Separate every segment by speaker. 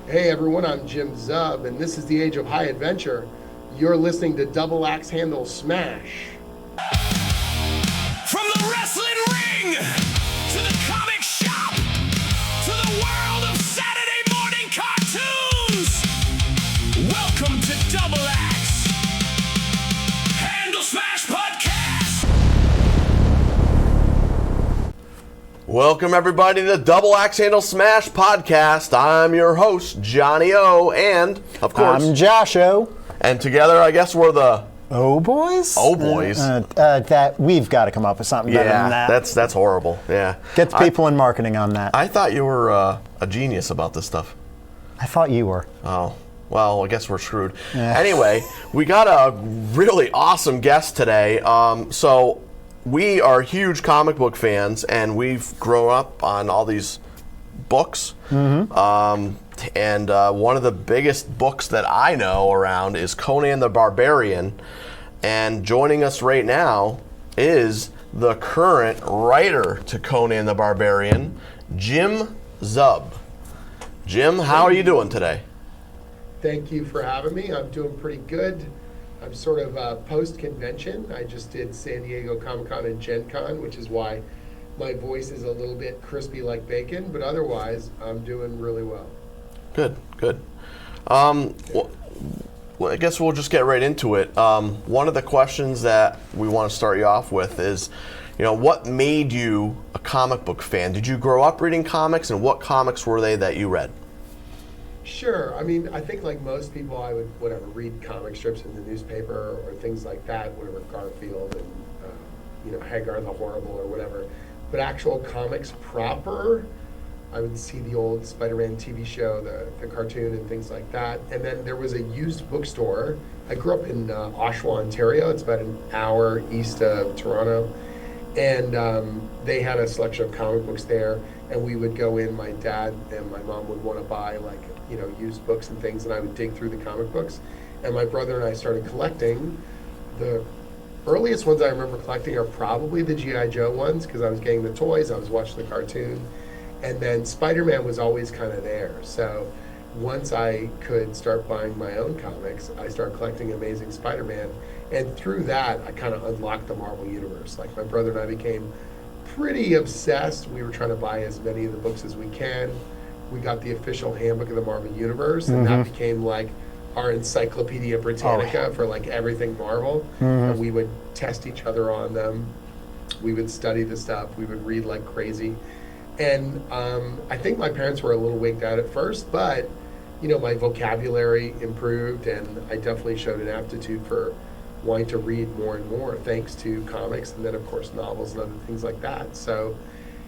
Speaker 1: Hey everyone, I'm Jim Zub, and this is the Age of High Adventure. You're listening to Double Axe Handle Smash.
Speaker 2: From the wrestling ring to the comic shop to the world of Saturday morning cartoons, welcome to Double Axe Handle Smash Podcast.
Speaker 3: Welcome everybody to the Double Axe Handle Smash Podcast. I'm your host, Johnny O, and of course,
Speaker 4: I'm Josh O.
Speaker 3: And together, I guess we're the
Speaker 4: Oh boys?
Speaker 3: Oh boys.
Speaker 4: That we've got to come up with something better than that.
Speaker 3: that's horrible. Yeah,
Speaker 4: Get the people in marketing on that.
Speaker 3: I thought you were a genius about this stuff.
Speaker 4: I thought you were.
Speaker 3: Oh, well, I guess we're screwed.
Speaker 4: Yeah.
Speaker 3: Anyway, we got a really awesome guest today. So we are huge comic book fans, and we've grown up on all these books. Mm-hmm. And one of the biggest books that I know around is Conan the Barbarian. And joining us right now is the current writer to Conan the Barbarian, Jim Zub. Jim, how are you doing today?
Speaker 1: Thank you for having me. I'm doing pretty good. I'm sort of post-convention. I just did San Diego Comic-Con and Gen Con, which is why my voice is a little bit crispy like bacon, but otherwise, I'm doing really well.
Speaker 3: Good. Well, I guess we'll just get right into it. One of the questions that we want to start you off with is, what made you a comic book fan? Did you grow up reading comics, and what comics were they that you read?
Speaker 1: Sure. I mean, I think like most people, I would, read comic strips in the newspaper or things like that, Garfield and, Hagar the Horrible or whatever. But actual comics proper, I would see the old Spider-Man TV show, the cartoon and things like that. And then there was a used bookstore. I grew up in Oshawa, Ontario. It's about an hour east of Toronto. And they had a selection of comic books there. And we would go in, my dad and my mom would want to buy used books and things. And I would dig through the comic books. And my brother and I started collecting. The earliest ones I remember collecting are probably the G.I. Joe ones, because I was getting the toys, I was watching the cartoon. And then Spider-Man was always kind of there. So once I could start buying my own comics, I started collecting Amazing Spider-Man. And through that, I kind of unlocked the Marvel Universe. Like, my brother and I became pretty obsessed. We were trying to buy as many of the books as we can. We got the official handbook of the Marvel Universe, and that became like our Encyclopedia Britannica for like everything Marvel. And we would test each other on them. We would study the stuff. We would read like crazy. And I think my parents were a little wigged out at first, but my vocabulary improved, and I definitely showed an aptitude for wanting to read more and more thanks to comics, and then of course novels and other things like that. So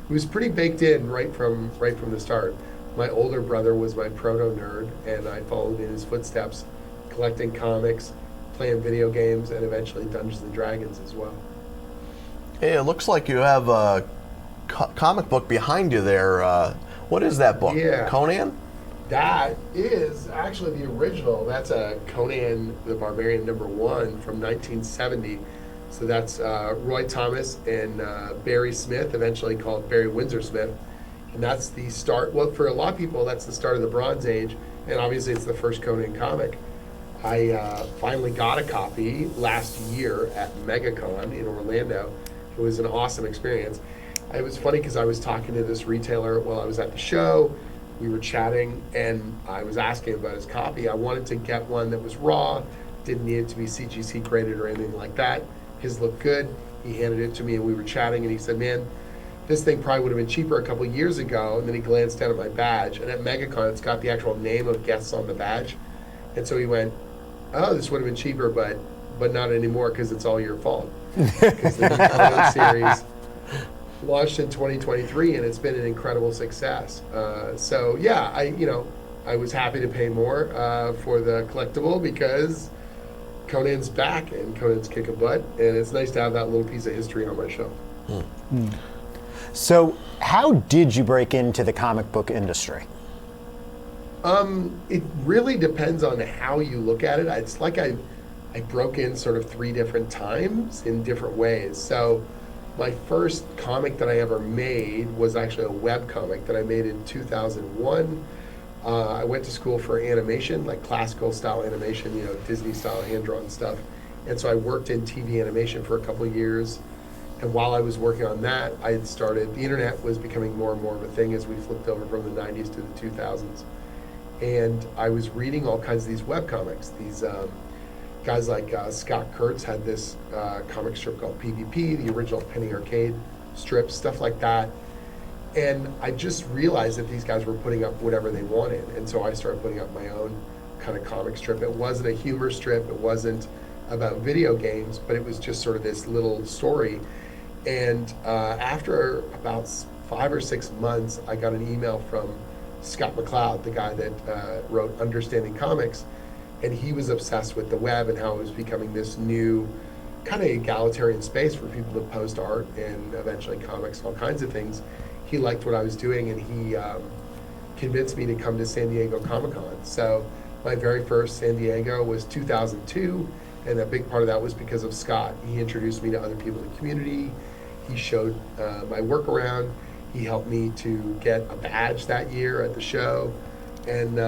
Speaker 1: it was pretty baked in right from the start. My older brother was my proto nerd, and I followed in his footsteps, collecting comics, playing video games, and eventually Dungeons and Dragons as well.
Speaker 3: Hey, it looks like you have a comic book behind you there. What is that book?
Speaker 1: Yeah.
Speaker 3: Conan?
Speaker 1: That is actually the original. That's a Conan the Barbarian #1 from 1970. So that's Roy Thomas and Barry Smith, eventually called Barry Windsor Smith. And that's the start. Well, for a lot of people, that's the start of the Bronze Age. And obviously, it's the first Conan comic. I finally got a copy last year at MegaCon in Orlando. It was an awesome experience. It was funny because I was talking to this retailer while I was at the show. We were chatting, and I was asking about his copy. I wanted to get one that was raw, didn't need it to be CGC graded or anything like that. His looked good. He handed it to me, and we were chatting, and he said, "Man, this thing probably would have been cheaper a couple years ago." And then he glanced down at my badge, and at MegaCon, it's got the actual name of guests on the badge. And so he went, "Oh, this would have been cheaper, but not anymore because it's all your fault." Because the new Conan series launched in 2023, and it's been an incredible success. So yeah, I was happy to pay more for the collectible because Conan's back and Conan's kicking butt, and it's nice to have that little piece of history on my shelf.
Speaker 4: So how did you break into the comic book industry?
Speaker 1: It really depends on how you look at it. It's like I broke in sort of 3 different times in different ways. So my first comic that I ever made was actually a web comic that I made in 2001. I went to school for animation, like classical style animation, Disney style hand-drawn stuff. And so I worked in TV animation for a couple of years. And while I was working on that, I had started, the internet was becoming more and more of a thing as we flipped over from the 90s to the 2000s. And I was reading all kinds of these webcomics. These guys like Scott Kurtz had this comic strip called PvP, the original Penny Arcade strip, stuff like that. And I just realized that these guys were putting up whatever they wanted. And so I started putting up my own kind of comic strip. It wasn't a humor strip. It wasn't about video games, but it was just sort of this little story. And after about 5 or 6 months, I got an email from Scott McCloud, the guy that wrote Understanding Comics. And he was obsessed with the web and how it was becoming this new kind of egalitarian space for people to post art and eventually comics, all kinds of things. He liked what I was doing, and he convinced me to come to San Diego Comic-Con. So my very first San Diego was 2002, and a big part of that was because of Scott. He introduced me to other people in the community. He showed my work around. He helped me to get a badge that year at the show. And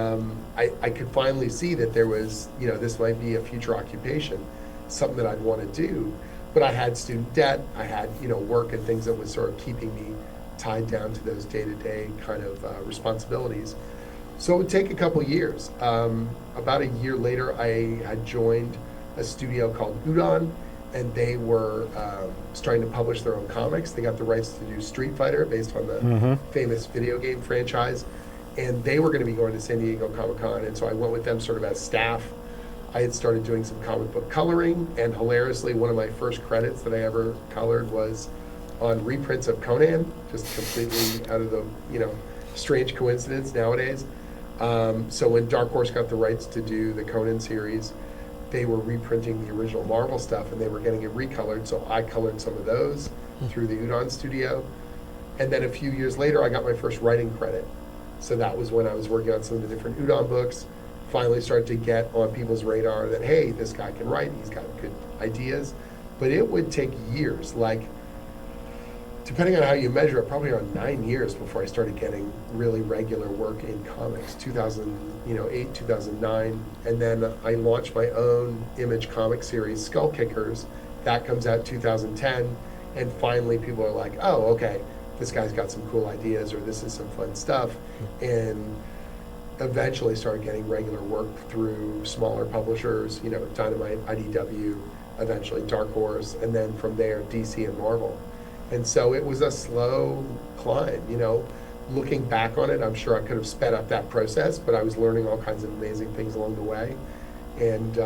Speaker 1: I could finally see that there was, this might be a future occupation, something that I'd want to do. But I had student debt. I had, work and things that was sort of keeping me tied down to those day-to-day kind of responsibilities. So it would take a couple years. About a year later, I had joined a studio called Udon, and they were starting to publish their own comics. They got the rights to do Street Fighter based on the famous video game franchise, and they were going to be going to San Diego Comic-Con, and so I went with them sort of as staff. I had started doing some comic book coloring, and hilariously, one of my first credits that I ever colored was on reprints of Conan, just completely out of the, strange coincidence nowadays. So when Dark Horse got the rights to do the Conan series, they were reprinting the original Marvel stuff and they were getting it recolored, so I colored some of those through the Udon studio. And then a few years later, I got my first writing credit. So that was when I was working on some of the different Udon books, finally started to get on people's radar that, hey, this guy can write, he's got good ideas. But it would take years, like, depending on how you measure it, probably around 9 years before I started getting really regular work in comics, 2008, 2009. And then I launched my own Image comic series, Skull Kickers. That comes out 2010. And finally people are like, oh, okay, this guy's got some cool ideas, or this is some fun stuff. And eventually started getting regular work through smaller publishers, Dynamite, IDW, eventually Dark Horse, and then from there, DC and Marvel. And so it was a slow climb, Looking back on it, I'm sure I could have sped up that process, but I was learning all kinds of amazing things along the way. And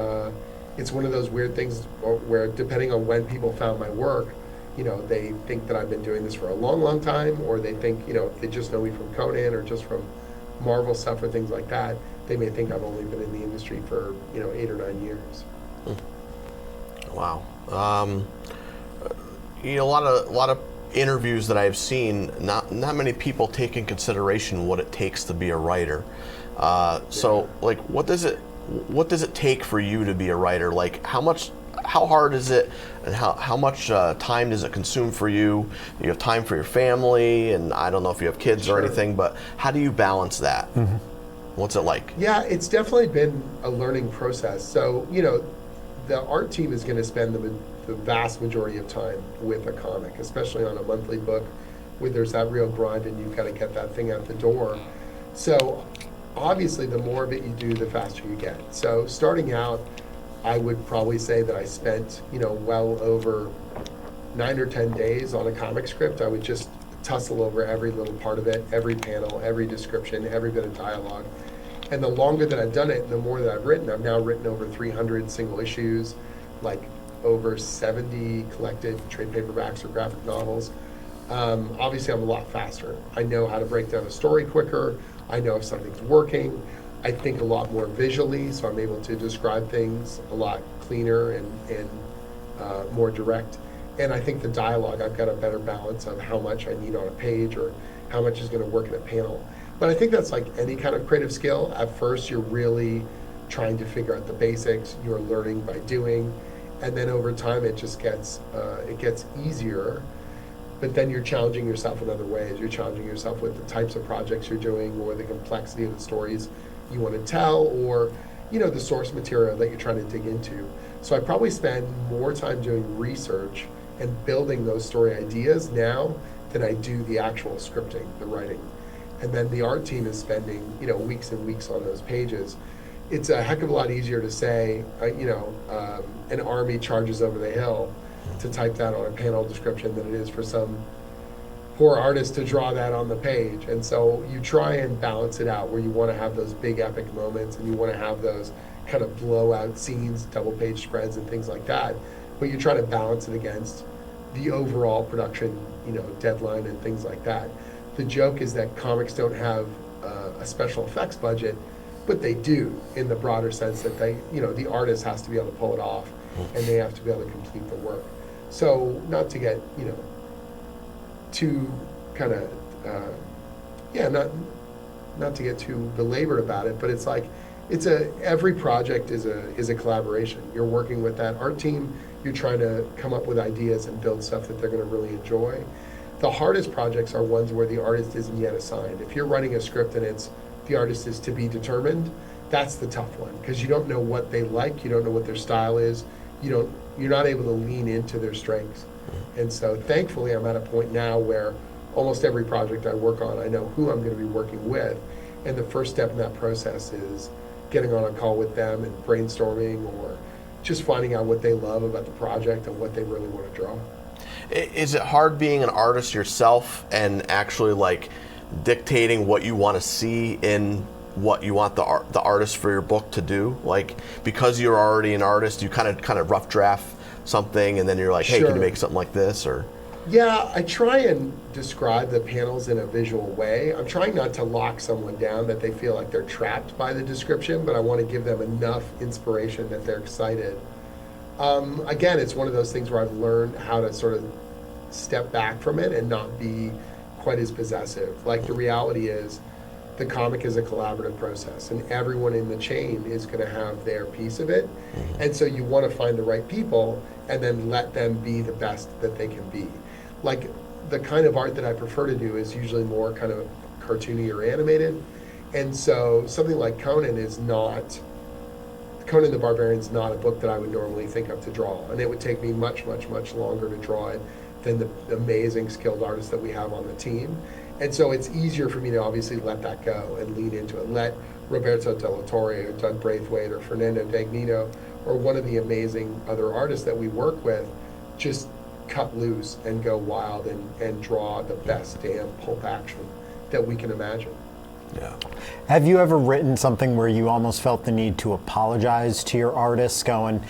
Speaker 1: it's one of those weird things where, depending on when people found my work, they think that I've been doing this for a long, long time, or they think, if they just know me from Conan or just from Marvel stuff or things like that, they may think I've only been in the industry for, 8 or 9 years.
Speaker 3: Wow. A lot of interviews that I've seen, not many people take in consideration what it takes to be a writer. So, like, what does it take for you to be a writer? Like, how hard is it, and how much time does it consume for you? Do you have time for your family? And I don't know if you have kids or anything, but how do you balance that? What's it like?
Speaker 1: Yeah, it's definitely been a learning process. So, the art team is going to spend the vast majority of time with a comic, especially on a monthly book where there's that real grind and you've got to get that thing out the door. So obviously the more of it you do, the faster you get. So starting out, I would probably say that I spent, well over 9 or 10 days on a comic script. I would just tussle over every little part of it, every panel, every description, every bit of dialogue. And the longer that I've done it, the more that I've now written over 300 single issues, like over 70 collected trade paperbacks or graphic novels. Obviously, I'm a lot faster. I know how to break down a story quicker. I know if something's working. I think a lot more visually, so I'm able to describe things a lot cleaner and more direct. And I think the dialogue, I've got a better balance of how much I need on a page or how much is going to work in a panel. But I think that's like any kind of creative skill. At first, you're really trying to figure out the basics. You're learning by doing. And then over time, it just gets easier. but then you're challenging yourself in other ways. You're challenging yourself with the types of projects you're doing, or the complexity of the stories you want to tell, or the source material that you're trying to dig into. So I probably spend more time doing research and building those story ideas now than I do the actual scripting, the writing. And then the art team is spending, weeks and weeks on those pages. It's a heck of a lot easier to say, an army charges over the hill, to type that on a panel description than it is for some poor artist to draw that on the page. And so you try and balance it out, where you want to have those big epic moments and you want to have those kind of blowout scenes, double page spreads and things like that. But you're trying to balance it against the overall production, deadline and things like that. The joke is that comics don't have a special effects budget, but they do, in the broader sense that they, the artist has to be able to pull it off, and they have to be able to complete the work. So not to get, too kind of, not to get too belabored about it, but it's like, every project is a collaboration. You're working with that art team, you're trying to come up with ideas and build stuff that they're going to really enjoy. The hardest projects are ones where the artist isn't yet assigned. If you're writing a script and the artist is to be determined, that's the tough one, because you don't know what they like, you don't know what their style is, you're not able to lean into their strengths. And so thankfully I'm at a point now where almost every project I work on, I know who I'm going to be working with, and the first step in that process is getting on a call with them and brainstorming, or just finding out what they love about the project and what they really want to draw.
Speaker 3: Is it hard being an artist yourself and actually like dictating what you want to see in what you want the artist for your book to do? Like, because you're already an artist, you kind of rough draft something and then you're like, hey,
Speaker 1: Sure.
Speaker 3: can you make something like this? Or
Speaker 1: Yeah, I try and describe the panels in a visual way. I'm trying not to lock someone down that they feel like they're trapped by the description, but I want to give them enough inspiration that they're excited. Again, it's one of those things where I've learned how to sort of step back from it and not be quite as possessive. Like, the reality is, the comic is a collaborative process, and everyone in the chain is going to have their piece of it. And so you want to find the right people and then let them be the best that they can be. Like, the kind of art that I prefer to do is usually more kind of cartoony or animated. And so something like Conan the Barbarian is not a book that I would normally think of to draw. And it would take me much, much, much longer to draw it than the amazing skilled artists that we have on the team. And so it's easier for me to obviously let that go and lean into it. Let Roberto Della Torre or Doug Braithwaite or Fernando Dagnino or one of the amazing other artists that we work with just cut loose and go wild and draw the best damn pulp action that we can imagine.
Speaker 3: yeah.
Speaker 4: Have you ever written something where you almost felt the need to apologize to your artists, going,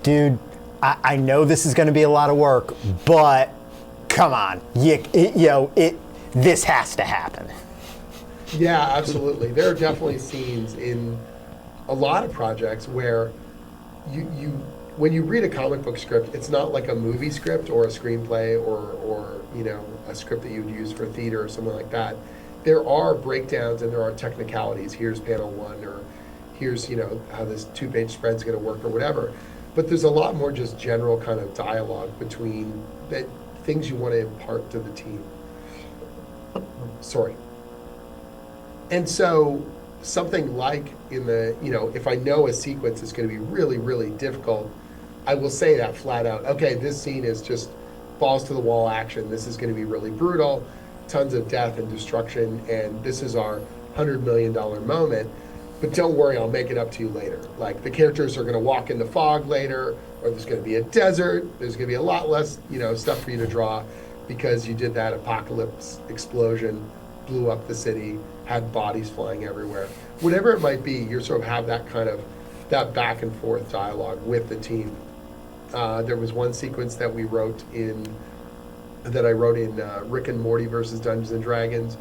Speaker 4: dude, I know this is going to be a lot of work, but come on, this has to happen?
Speaker 1: Yeah, absolutely. There are definitely scenes in a lot of projects where when you read a comic book script, it's not like a movie script or a screenplay or a script that you would use for theater or something like that. There are breakdowns and there are technicalities. Here's panel one, or here's how this 2-page spread's going to work, or whatever. But there's a lot more just general kind of dialogue between that things you want to impart to the team. Sorry. And so something like if I know a sequence is going to be really, really difficult, I will say that flat out. Okay, this scene is just balls to the wall action. This is going to be really brutal, tons of death and destruction, and this is our $100 million moment. But don't worry, I'll make it up to you later. Like, the characters are going to walk in the fog later, or there's going to be a desert. There's going to be a lot less, stuff for you to draw because you did that apocalypse explosion, blew up the city, had bodies flying everywhere. Whatever it might be, you sort of have that back and forth dialogue with the team. There was one sequence that I wrote in Rick and Morty versus Dungeons and Dragons,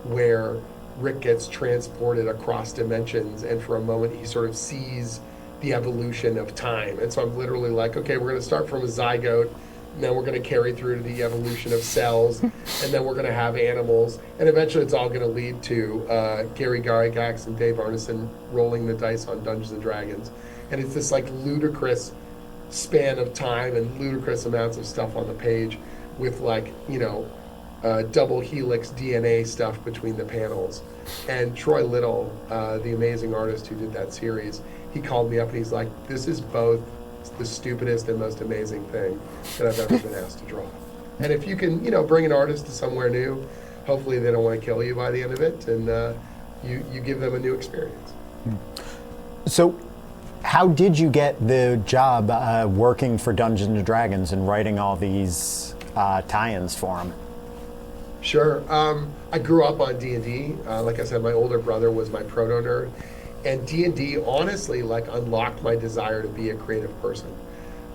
Speaker 1: where Rick gets transported across dimensions, and for a moment he sort of sees the evolution of time. And so I'm literally like, okay, we're going to start from a zygote, and then we're going to carry through to the evolution of cells, and then we're going to have animals, and eventually it's all going to lead to Gary Gygax and Dave Arneson rolling the dice on Dungeons and Dragons. And it's this like ludicrous span of time and ludicrous amounts of stuff on the page. with like, double helix DNA stuff between the panels. And Troy Little, the amazing artist who did that series, he called me up and he's like, this is both the stupidest and most amazing thing that I've ever been asked to draw. And if you can, bring an artist to somewhere new, hopefully they don't want to kill you by the end of it, and you give them a new experience.
Speaker 4: So, how did you get the job working for Dungeons and Dragons and writing all these tie-ins for them?
Speaker 1: Sure. I grew up on D&D. Like I said, my older brother was my proto-nerd. And D&D honestly unlocked my desire to be a creative person.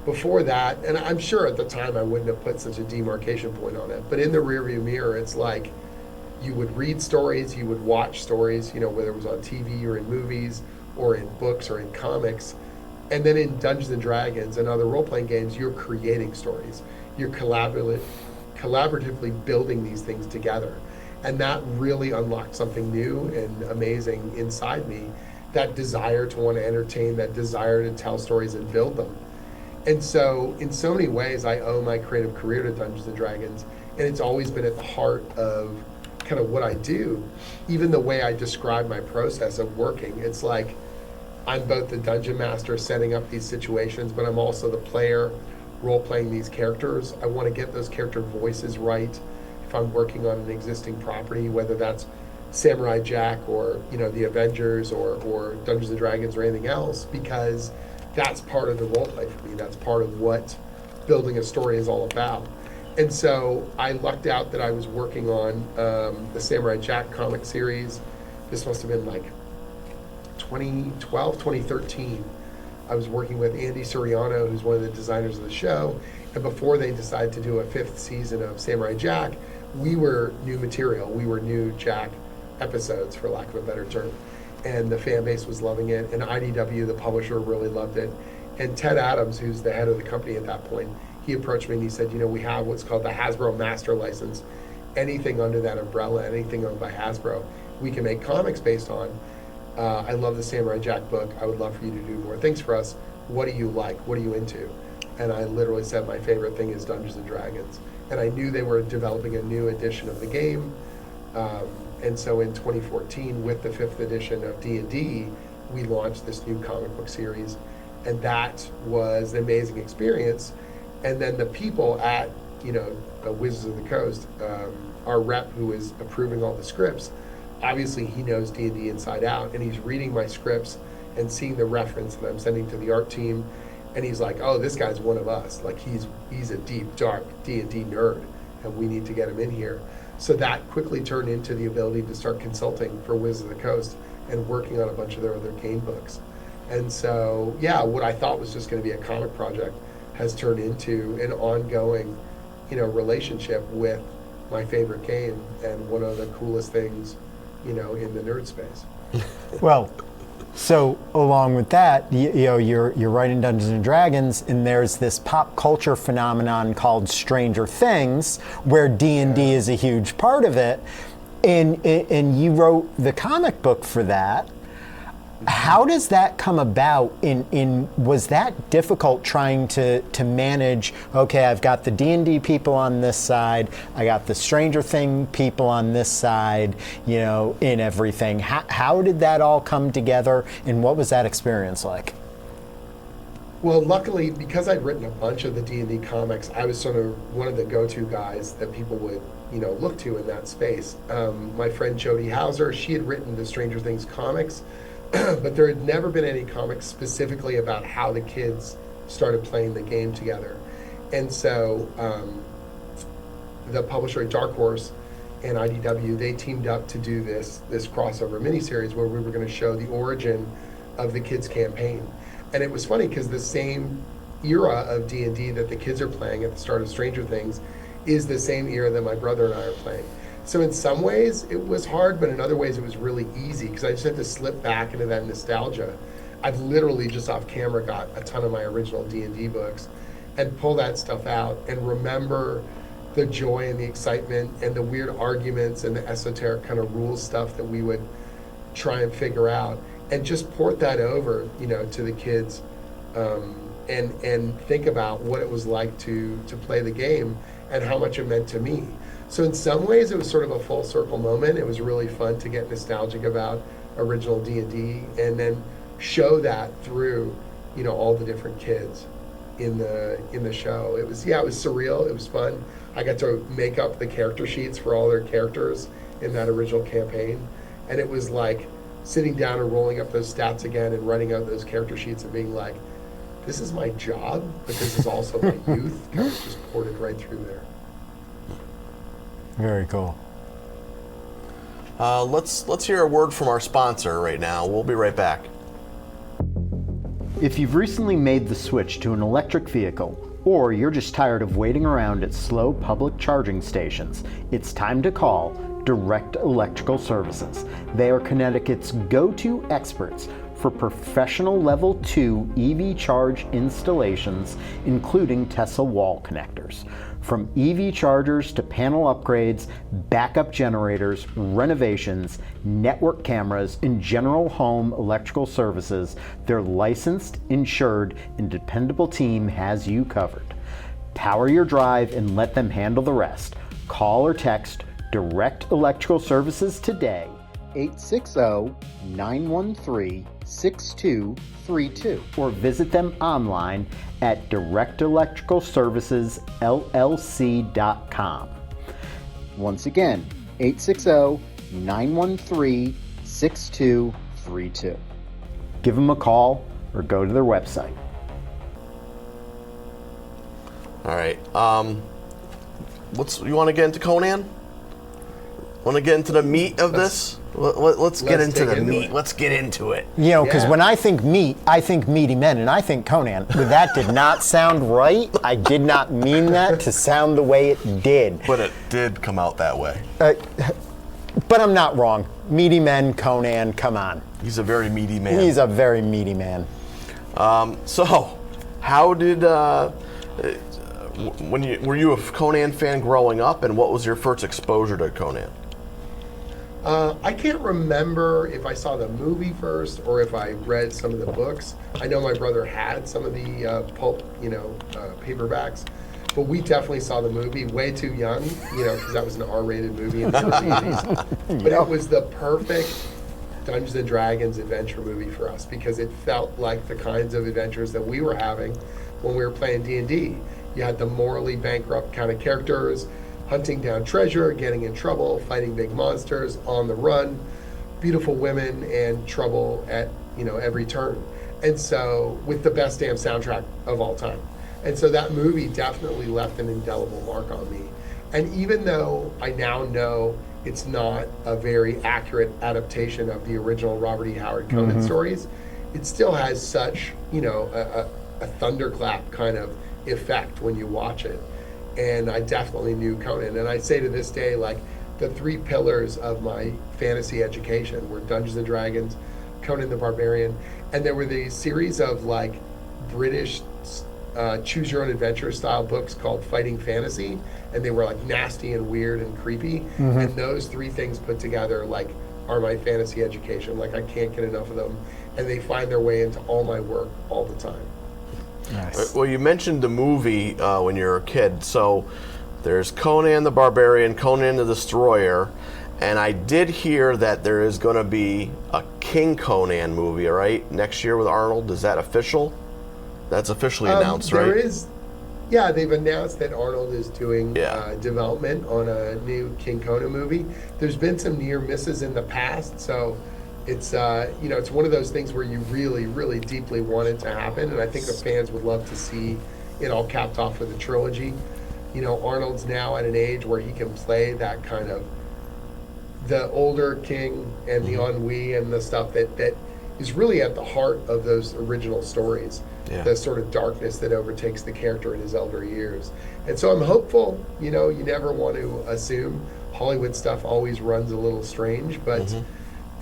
Speaker 1: Before that, and I'm sure at the time I wouldn't have put such a demarcation point on it, but in the rearview mirror, it's like you would read stories, you would watch stories, whether it was on TV or in movies or in books or in comics. And then in Dungeons and Dragons and other role-playing games, you're creating stories. You're collaboratively building these things together. And that really unlocked something new and amazing inside me, that desire to want to entertain, that desire to tell stories and build them. And so in so many ways, I owe my creative career to Dungeons and Dragons, and it's always been at the heart of kind of what I do. Even the way I describe my process of working, it's like I'm both the dungeon master setting up these situations, but I'm also the player role-playing these characters. I want to get those character voices right if I'm working on an existing property, whether that's Samurai Jack or the Avengers or Dungeons and Dragons or anything else, because that's part of the role play for me. That's part of what building a story is all about. And so I lucked out that I was working on the Samurai Jack comic series. This must have been like 2012, 2013. I was working with Andy Suriano, who's one of the designers of the show. And before they decided to do a 5th season of Samurai Jack, we were new material. We were new Jack episodes, for lack of a better term. And the fan base was loving it, and IDW, the publisher, really loved it. And Ted Adams, who's the head of the company at that point, he approached me and he said, we have what's called the Hasbro Master License. Anything under that umbrella, anything owned by Hasbro, we can make comics based on. I love the Samurai Jack book. I would love for you to do more things for us. What do you like? What are you into? And I literally said my favorite thing is Dungeons and Dragons. And I knew they were developing a new edition of the game. And so in 2014, with the 5th edition of D&D, we launched this new comic book series. And that was an amazing experience. And then the people at, Wizards of the Coast, our rep who is approving all the scripts, obviously he knows D&D inside out, and he's reading my scripts and seeing the reference that I'm sending to the art team. And he's like, oh, this guy's one of us. Like he's a deep, dark D&D nerd, and we need to get him in here. So that quickly turned into the ability to start consulting for Wizards of the Coast and working on a bunch of their other game books. And so, what I thought was just going to be a comic project has turned into an ongoing, relationship with my favorite game and one of the coolest things, in the nerd space.
Speaker 4: Well, so along with that, you're writing Dungeons and Dragons, and there's this pop culture phenomenon called Stranger Things, where D&D is a huge part of it, and you wrote the comic book for that. How does that come about? Was that difficult trying to manage? Okay, I've got the D&D people on this side, I got the Stranger Thing people on this side, in everything. How did that all come together, and what was that experience like?
Speaker 1: Well, luckily, because I'd written a bunch of the D&D comics, I was sort of one of the go-to guys that people would, look to in that space. My friend Jody Hauser, she had written the Stranger Things comics, but there had never been any comics specifically about how the kids started playing the game together. And so the publisher Dark Horse and IDW, they teamed up to do this crossover miniseries where we were going to show the origin of the kids' campaign. And it was funny because the same era of D&D that the kids are playing at the start of Stranger Things is the same era that my brother and I are playing. So in some ways it was hard, but in other ways it was really easy because I just had to slip back into that nostalgia. I've literally just off camera got a ton of my original D&D books and pull that stuff out and remember the joy and the excitement and the weird arguments and the esoteric kind of rules stuff that we would try and figure out, and just port that over, to the kids, and think about what it was like to play the game and how much it meant to me. So in some ways, it was sort of a full circle moment. It was really fun to get nostalgic about original D&D and then show that through, all the different kids in the show. It was surreal. It was fun. I got to make up the character sheets for all their characters in that original campaign, and it was like sitting down and rolling up those stats again and writing out those character sheets and being like, this is my job, but this is also my youth, kind of just ported right through there.
Speaker 4: Very cool.
Speaker 3: Let's hear a word from our sponsor right now. We'll be right back.
Speaker 5: If you've recently made the switch to an electric vehicle, or you're just tired of waiting around at slow public charging stations, it's time to call Direct Electrical Services. They are Connecticut's go-to experts for professional level 2 EV charge installations, including Tesla wall connectors. From EV chargers to panel upgrades, backup generators, renovations, network cameras, and general home electrical services, their licensed, insured, and dependable team has you covered. Power your drive and let them handle the rest. Call or text Direct Electrical Services today, 860-913-6232, or visit them online at directelectricalservicesllc.com. Once again, 860-913-6232. Give them a call or go to their website.
Speaker 3: All right. You want to get into Conan? Want to get into the meat of this? Let's get into the meat. Let's get into it.
Speaker 4: Because when I think meat, I think meaty men, and I think Conan. That did not sound right. I did not mean that to sound the way it did.
Speaker 3: But it did come out that way.
Speaker 4: But I'm not wrong. Meaty men, Conan, come on.
Speaker 3: He's a very meaty man.
Speaker 4: He's a very meaty man.
Speaker 3: So, how did were you a Conan fan growing up, and what was your first exposure to Conan?
Speaker 1: I can't remember if I saw the movie first or if I read some of the books. I know my brother had some of the pulp, paperbacks, but we definitely saw the movie way too young, because that was an R-rated movie in the early 80s. But it was the perfect Dungeons and Dragons adventure movie for us because it felt like the kinds of adventures that we were having when we were playing D&D. You had the morally bankrupt kind of characters, hunting down treasure, getting in trouble, fighting big monsters, on the run, beautiful women, and trouble at every turn. And so, with the best damn soundtrack of all time. And so that movie definitely left an indelible mark on me. And even though I now know it's not a very accurate adaptation of the original Robert E. Howard Conan stories, it still has such, a thunderclap kind of effect when you watch it. And I definitely knew Conan. And I say to this day, like, the three pillars of my fantasy education were Dungeons and Dragons, Conan the Barbarian, and there were these series of, like, British choose your own adventure style books called Fighting Fantasy, and they were, like, nasty and weird and creepy. And those three things put together, like, are my fantasy education. Like, I can't get enough of them. And they find their way into all my work all the time.
Speaker 4: Nice.
Speaker 3: Well, you mentioned the movie when you were a kid. So there's Conan the Barbarian, Conan the Destroyer, and I did hear that there is going to be a King Conan movie, right, next year with Arnold. Is that official? That's officially announced, right?
Speaker 1: There is. Yeah, they've announced that Arnold is doing development on a new King Conan movie. There's been some near misses in the past, so it's it's one of those things where you really, really deeply want it to happen, and I think the fans would love to see it all capped off with a trilogy. Arnold's now at an age where he can play that kind of the older king and the ennui and the stuff that is really at the heart of those original stories.
Speaker 3: Yeah.
Speaker 1: The sort of darkness that overtakes the character in his elder years. And so I'm hopeful. You never want to assume. Hollywood stuff always runs a little strange, but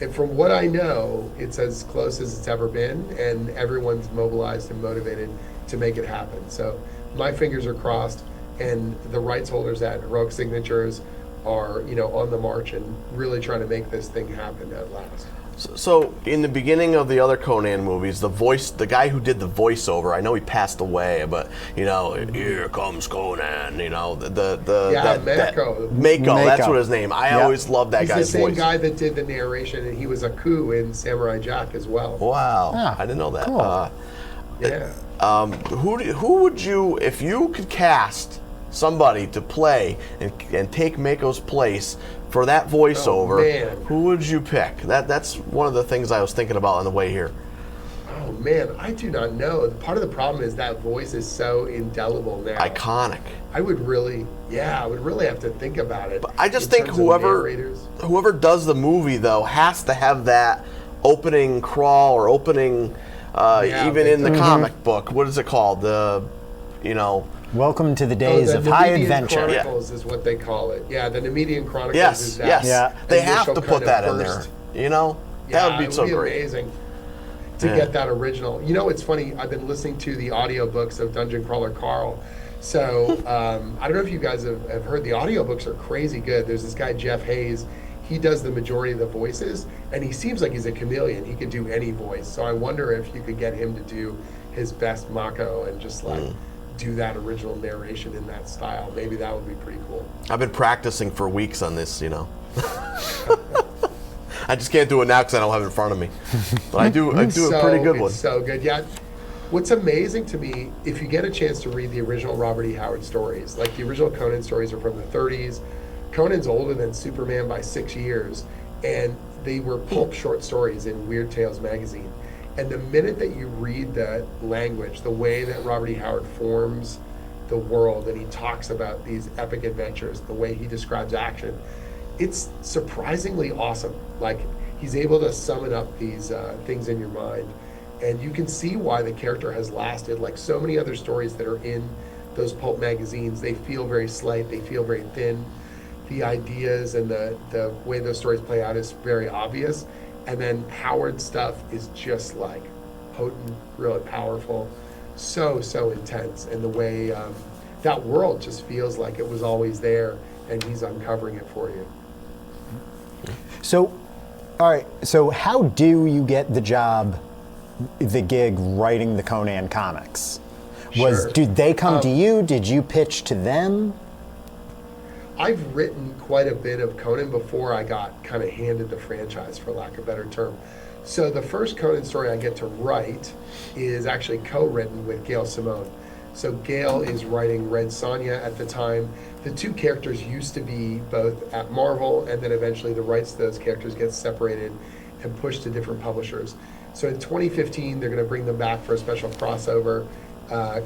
Speaker 1: and from what I know, it's as close as it's ever been, and everyone's mobilized and motivated to make it happen. So my fingers are crossed, and the rights holders at Heroic Signatures are, on the march and really trying to make this thing happen at last.
Speaker 3: So in the beginning of the other Conan movies, the guy who did the voiceover, I know he passed away, but here comes Conan. Mako. That's what his name. I always loved that
Speaker 1: He's
Speaker 3: guy's
Speaker 1: the same
Speaker 3: voice.
Speaker 1: guy that did the narration, and he was a coup in Samurai Jack as well.
Speaker 3: Wow,
Speaker 4: Ah,
Speaker 3: I didn't know that.
Speaker 4: cool.
Speaker 1: Yeah.
Speaker 3: Who would you, if you could cast somebody to play and take Mako's place for that voiceover,
Speaker 1: man.
Speaker 3: who would you pick? That's one of the things I was thinking about on the way here.
Speaker 1: Oh man, I do not know. Part of the problem is that voice is so indelible now.
Speaker 3: Iconic.
Speaker 1: I would really have to think about it.
Speaker 3: But I just
Speaker 1: in
Speaker 3: think
Speaker 1: terms of
Speaker 3: whoever
Speaker 1: narrators.
Speaker 3: does the movie though has to have that opening crawl or opening, even in the comic book. What is it called?
Speaker 4: Welcome to the days
Speaker 1: the
Speaker 4: of high
Speaker 1: Nemedian
Speaker 4: adventure.
Speaker 1: Chronicles is what they call it. Yeah, the Nemedian Chronicles
Speaker 3: Yes,
Speaker 1: is that.
Speaker 3: yes.
Speaker 4: Yeah.
Speaker 3: They have
Speaker 1: initial
Speaker 3: to put
Speaker 1: kind
Speaker 3: that
Speaker 1: of
Speaker 3: in there.
Speaker 1: burst.
Speaker 3: That would be so great.
Speaker 1: Amazing to get that original. It's funny. I've been listening to the audiobooks of Dungeon Crawler Carl. So I don't know if you guys have heard, the audiobooks are crazy good. There's this guy, Jeff Hayes. He does the majority of the voices, and he seems like he's a chameleon. He could do any voice. So I wonder if you could get him to do his best Mako and just do that original narration in that style. Maybe that would be pretty cool.
Speaker 3: I've been practicing for weeks on this, I just can't do it now because I don't have it in front of me. But I do a pretty good one.
Speaker 1: It's so good. Yeah. What's amazing to me, if you get a chance to read the original Robert E. Howard stories, like the original Conan stories are from the 30s. Conan's older than Superman by 6 years, and they were pulp short stories in Weird Tales magazine. And the minute that you read the language, the way that Robert E. Howard forms the world, and he talks about these epic adventures, the way he describes action, it's surprisingly awesome. Like, he's able to summon up these things in your mind, and you can see why the character has lasted. Like so many other stories that are in those pulp magazines, they feel very slight, they feel very thin. The ideas and the way those stories play out is very obvious. And then Howard's stuff is just like potent, really powerful, so intense. And the way that world just feels like it was always there, and he's uncovering it for you.
Speaker 4: So, all right. So, how do you get the gig writing the Conan comics?
Speaker 1: Sure.
Speaker 4: Did they come to you? Did you pitch to them?
Speaker 1: I've written quite a bit of Conan before I got kind of handed the franchise, for lack of a better term. So the first Conan story I get to write is actually co-written with Gail Simone. So Gail is writing Red Sonja at the time. The two characters used to be both at Marvel, and then eventually the rights to those characters get separated and pushed to different publishers. So in 2015, they're going to bring them back for a special crossover.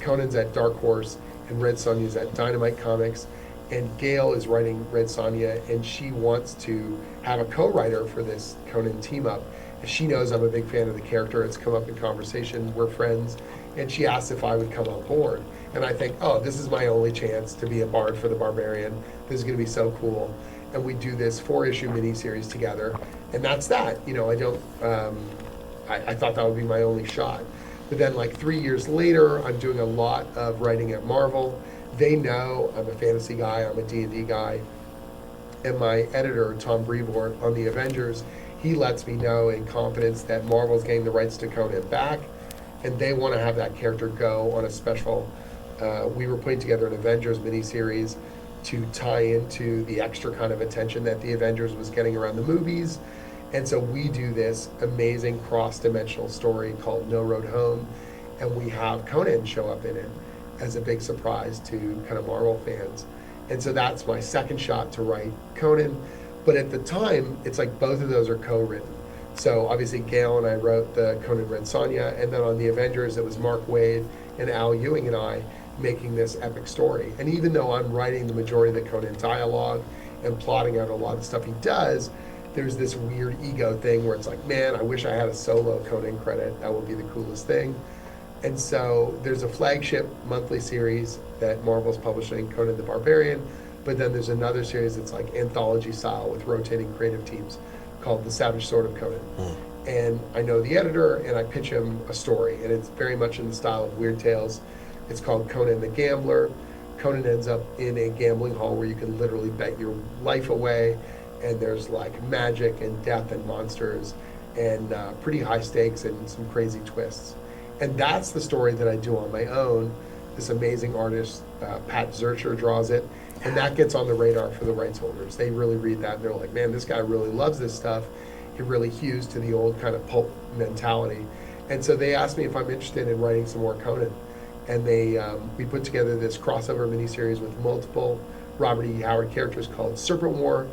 Speaker 1: Conan's at Dark Horse, and Red Sonja's at Dynamite Comics. And Gail is writing Red Sonja, and she wants to have a co-writer for this Conan team-up. And she knows I'm a big fan of the character. It's come up in conversation. We're friends. And she asked if I would come on board. And I think, this is my only chance to be a bard for the Barbarian. This is going to be so cool. And we do this 4-issue miniseries together. And that's that. I thought that would be my only shot. But then 3 years later, I'm doing a lot of writing at Marvel. They know I'm a fantasy guy, I'm a D&D guy, and my editor, Tom Brevoort, on the Avengers, he lets me know in confidence that Marvel's getting the rights to Conan back, and they want to have that character go on a special. We were putting together an Avengers miniseries to tie into the extra kind of attention that the Avengers was getting around the movies, and so we do this amazing cross-dimensional story called No Road Home, and we have Conan show up in it as a big surprise to kind of Marvel fans. And so that's my second shot to write Conan. But at the time, it's like both of those are co-written. So obviously Gail and I wrote the Conan Red Sonja, and then on the Avengers, it was Mark Waid and Al Ewing and I making this epic story. And even though I'm writing the majority of the Conan dialogue and plotting out a lot of the stuff he does, there's this weird ego thing where it's like, man, I wish I had a solo Conan credit. That would be the coolest thing. And so there's a flagship monthly series that Marvel's publishing, Conan the Barbarian, but then there's another series that's like anthology style with rotating creative teams called The Savage Sword of Conan. And I know the editor, and I pitch him a story, and it's very much in the style of Weird Tales. It's called Conan the Gambler. Conan ends up in a gambling hall where you can literally bet your life away, and there's like magic and death and monsters. and pretty high stakes and some crazy twists. And that's the story that I do on my own. This amazing artist, Pat Zurcher, draws it, and that gets on the radar for the rights holders. They really read that, and they're like, man, this guy really loves this stuff. He really hews to the old kind of pulp mentality. And so they asked me if I'm interested in writing some more Conan. And we put together this crossover miniseries with multiple Robert E. Howard characters called Serpent War.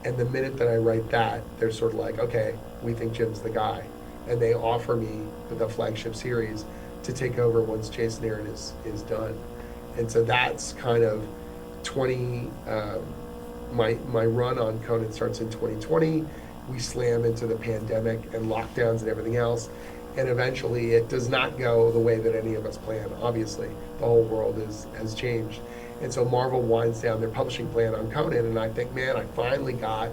Speaker 1: And the minute that I write that, they're sort of like, okay, we think Jim's the guy. And they offer me the flagship series to take over once Jason Aaron is done. And so that's kind of my run on Conan starts in 2020. We slam into the pandemic and lockdowns and everything else. And eventually it does not go the way that any of us planned. Obviously, the whole world has changed. And so Marvel winds down their publishing plan on Conan, and I think, man, I finally got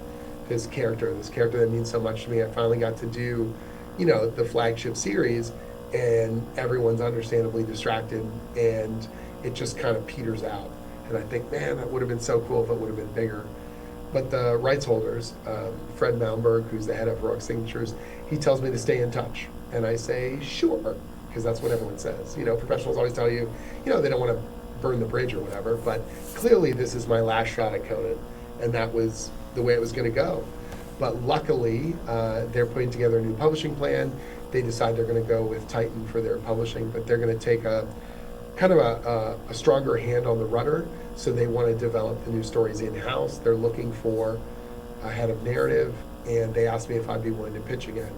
Speaker 1: this character that means so much to me. I finally got to do, the flagship series, and everyone's understandably distracted, and it just kind of peters out. And I think, man, that would have been so cool if it would have been bigger. But the rights holders, Fred Malmberg, who's the head of Heroic Signatures, he tells me to stay in touch. And I say, sure, because that's what everyone says. Professionals always tell you, they don't want to burn the bridge or whatever, but clearly this is my last shot at Conan, and that was the way it was going to go. But luckily, they're putting together a new publishing plan. They decide they're going to go with Titan for their publishing, but they're going to take a kind of a stronger hand on the rudder, so they want to develop the new stories in-house. They're looking for a head of narrative, and they asked me if I'd be willing to pitch again.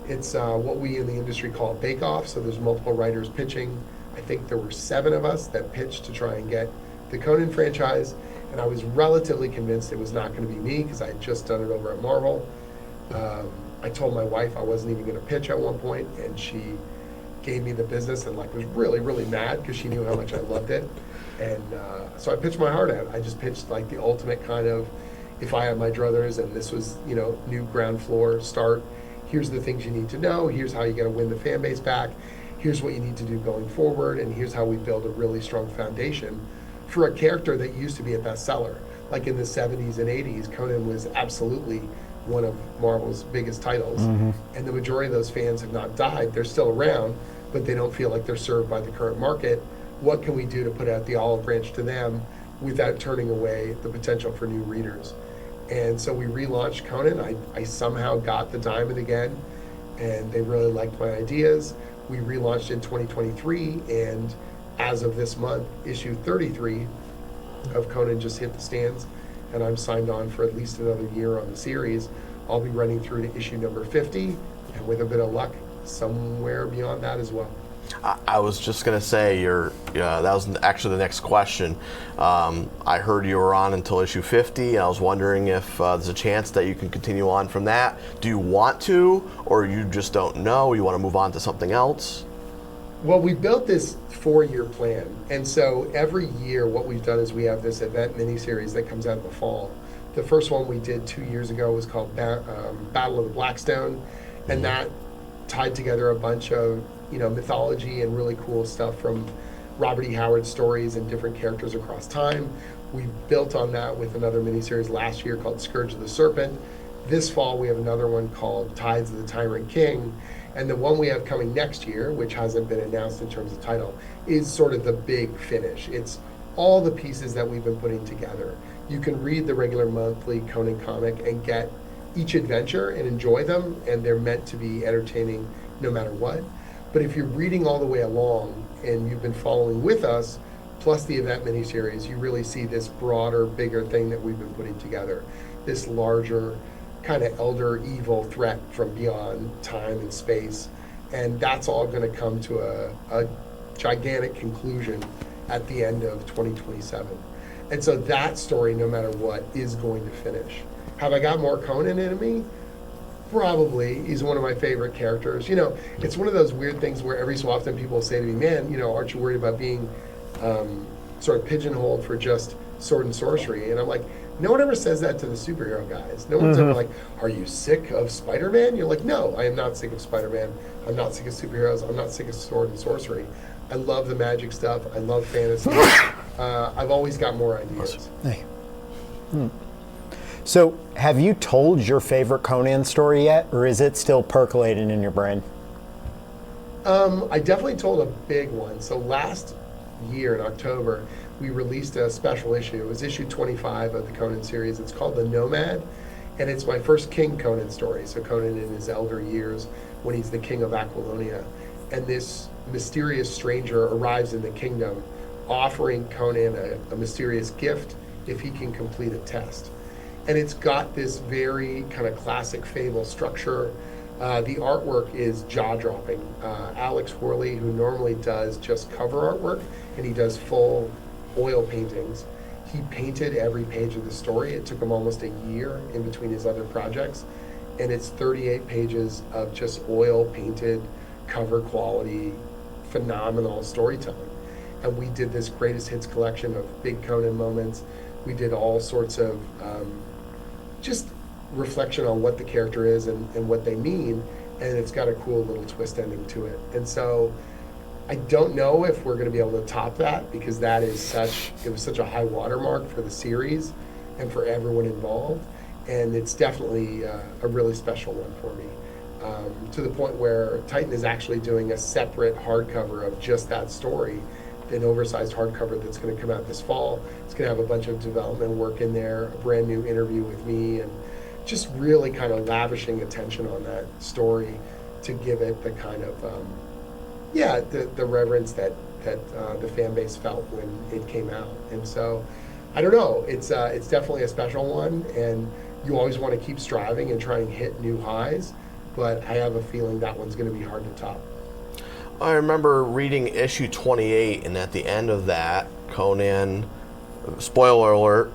Speaker 1: It's what we in the industry call a bake-off, so there's multiple writers pitching. I think there were 7 of us that pitched to try and get the Conan franchise, and I was relatively convinced it was not going to be me because I had just done it over at Marvel. I told my wife I wasn't even going to pitch at one point, and she gave me the business and was really, really mad because she knew how much I loved it. And so I pitched my heart out. I just pitched the ultimate kind of, if I had my druthers and this was, new ground floor start, here's the things you need to know, here's how you got to win the fan base back, here's what you need to do going forward, and here's how we build a really strong foundation for a character that used to be a bestseller. Like in the 70s and 80s, Conan was absolutely one of Marvel's biggest titles. Mm-hmm. And the majority of those fans have not died. They're still around, but they don't feel like they're served by the current market. What can we do to put out the olive branch to them without turning away the potential for new readers? And so we relaunched Conan. I somehow got the diamond again, and they really liked my ideas. We relaunched in 2023, and as of this month, issue 33 of Conan just hit the stands, and I'm signed on for at least another year on the series. I'll be running through to issue number 50, and with a bit of luck, somewhere beyond that as well.
Speaker 3: I was just going to say, that was actually the next question. I heard you were on until issue 50, and I was wondering if there's a chance that you can continue on from that. Do you want to, or you just don't know? You want to move on to something else?
Speaker 1: Well, we built this 4-year plan, and so every year what we've done is we have this event miniseries that comes out in the fall. The first one we did 2 years ago was called Battle of the Blackstone, and that tied together a bunch of mythology and really cool stuff from Robert E. Howard stories and different characters across time. We built on that with another miniseries last year called Scourge of the Serpent. This fall we have another one called Tides of the Tyrant King. And the one we have coming next year, which hasn't been announced in terms of title, is sort of the big finish. It's all the pieces that we've been putting together. You can read the regular monthly Conan comic and get each adventure and enjoy them, and they're meant to be entertaining no matter what. But if you're reading all the way along and you've been following with us, plus the event miniseries, you really see this broader, bigger thing that we've been putting together. This larger kind of elder evil threat from beyond time and space. And that's all going to come to a gigantic conclusion at the end of 2027. And so that story, no matter what, is going to finish. Have I got more Conan in me? Probably. He's one of my favorite characters. It's one of those weird things where every so often people say to me, man, aren't you worried about being sort of pigeonholed for just sword and sorcery? And I'm like, no one ever says that to the superhero guys. No one's ever like, are you sick of Spider-Man? You're like, no, I am not sick of Spider-Man. I'm not sick of superheroes. I'm not sick of sword and sorcery. I love the magic stuff. I love fantasy. I've always got more ideas.
Speaker 4: Hey. So, have you told your favorite Conan story yet, or is it still percolating in your brain?
Speaker 1: I definitely told a big one. So last year in October, we released a special issue. It was issue 25 of the Conan series. It's called The Nomad, and it's my first King Conan story. So Conan in his elder years when he's the king of Aquilonia. And this mysterious stranger arrives in the kingdom offering Conan a mysterious gift if he can complete a test. And it's got this very kind of classic fable structure. The artwork is jaw-dropping. Alex Horley, who normally does just cover artwork, and he does full oil paintings, he painted every page of the story. It took him almost a year in between his other projects, and it's 38 pages of just oil-painted, cover quality, phenomenal storytelling. And we did this greatest hits collection of big Conan moments. We did all sorts of just reflection on what the character is and what they mean, and it's got a cool little twist ending to it. And so I don't know if we're going to be able to top that, because it was such a high watermark for the series and for everyone involved, and it's definitely a really special one for me. To the point where Titan is actually doing a separate hardcover of just that story, an oversized hardcover that's going to come out this fall. It's going to have a bunch of development work in there, a brand new interview with me, and just really kind of lavishing attention on that story to give it the kind of, the reverence that the fan base felt when it came out. And so, I don't know, it's definitely a special one, and you always want to keep striving and try and hit new highs, but I have a feeling that one's going to be hard to top.
Speaker 3: I remember reading issue 28, and at the end of that, Conan, spoiler alert,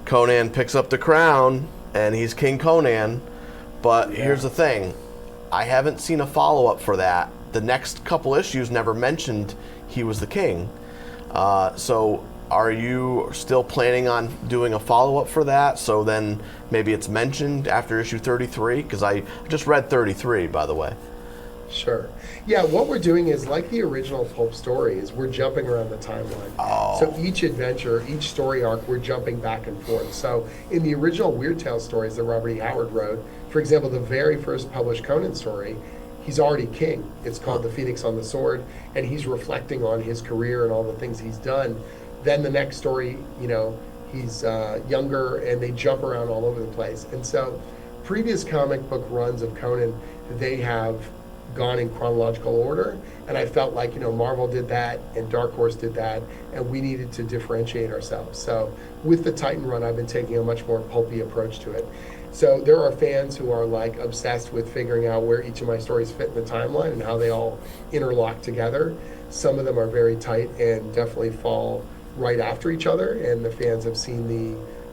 Speaker 3: Conan picks up the crown, and he's King Conan. But here's the thing, I haven't seen a follow-up for that. The next couple issues never mentioned he was the king. So are you still planning on doing a follow-up for that? So then maybe it's mentioned after issue 33? Because I just read 33, by the way.
Speaker 1: Sure. Yeah, what we're doing is, like the original pulp stories, we're jumping around the timeline.
Speaker 3: Oh.
Speaker 1: So each adventure, each story arc, we're jumping back and forth. So in the original Weird Tales stories that Robert E. Howard wrote, for example, the very first published Conan story, he's already king. It's called The Phoenix on the Sword, and he's reflecting on his career and all the things he's done. Then the next story, he's younger, and they jump around all over the place. And so previous comic book runs of Conan, they have gone in chronological order, and I felt like Marvel did that and Dark Horse did that, and we needed to differentiate ourselves. So with the Titan run, I've been taking a much more pulpy approach to it. So there are fans who are like obsessed with figuring out where each of my stories fit in the timeline and how they all interlock together. Some of them are very tight and definitely fall right after each other, and the fans have seen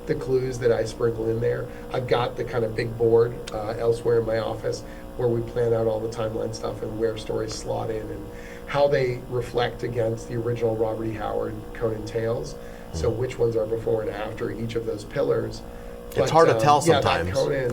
Speaker 1: the clues that I sprinkle in there. I've got the kind of big board elsewhere in my office where we plan out all the timeline stuff and where stories slot in and how they reflect against the original Robert E. Howard Conan tales. So which ones are before and after each of those pillars.
Speaker 3: It's hard to tell sometimes.
Speaker 1: Yeah, that Conan,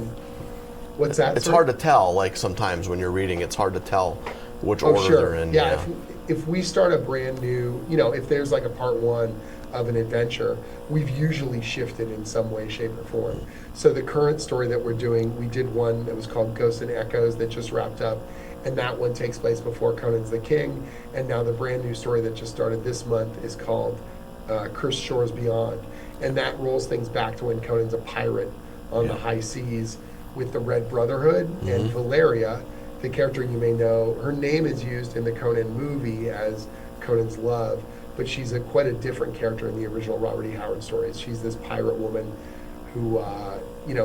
Speaker 1: what's that?
Speaker 3: It's hard to tell, like sometimes when you're reading, it's hard to tell which order they're in.
Speaker 1: Yeah, if we start a brand new, if there's like a part one of an adventure, we've usually shifted in some way, shape, or form. So the current story that we're doing, we did one that was called Ghosts and Echoes that just wrapped up, and that one takes place before Conan's the king. And now the brand new story that just started this month is called Cursed Shores Beyond, and that rolls things back to when Conan's a pirate on the high seas with the Red Brotherhood. And Valeria, the character you may know, her name is used in the Conan movie as Conan's love, but she's quite a different character in the original Robert E. Howard stories. She's this pirate woman who,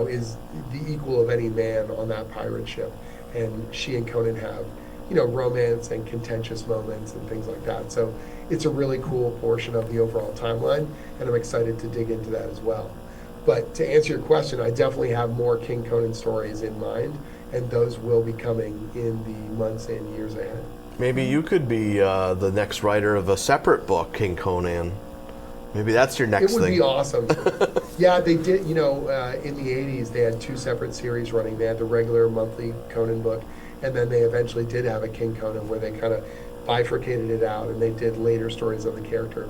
Speaker 1: is the equal of any man on that pirate ship. And she and Conan have, romance and contentious moments and things like that. So it's a really cool portion of the overall timeline, and I'm excited to dig into that as well. But to answer your question, I definitely have more King Conan stories in mind, and those will be coming in the months and years ahead.
Speaker 3: Maybe you could be the next writer of a separate book, King Conan. Maybe that's your next thing.
Speaker 1: It would be awesome. Yeah, they did, in the 80s, they had two separate series running. They had the regular monthly Conan book, and then they eventually did have a King Conan where they kind of bifurcated it out, and they did later stories of the character.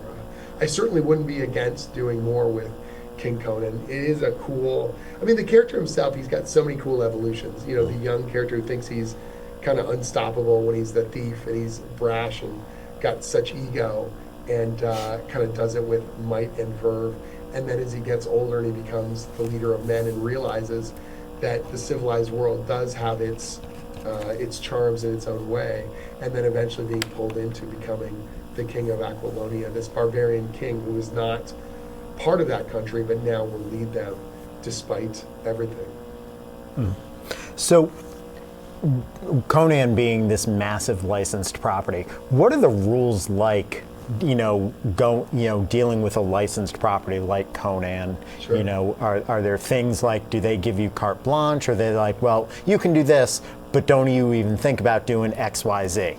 Speaker 1: I certainly wouldn't be against doing more with, King Conan. It is a cool. I mean, the character himself, he's got so many cool evolutions. You know, the young character who thinks he's kind of unstoppable when he's the thief, and he's brash and got such ego, and kind of does it with might and verve. And then as he gets older and he becomes the leader of men and realizes that the civilized world does have its charms in its own way, and then eventually being pulled into becoming the king of Aquilonia, this barbarian king who is not part of that country, but now will lead them despite everything.
Speaker 4: So, Conan being this massive licensed property, what are the rules like? Dealing with a licensed property like Conan.
Speaker 1: Sure.
Speaker 4: Are there things like, do they give you carte blanche? Or are they like, well, you can do this, but don't you even think about doing X, Y, Z?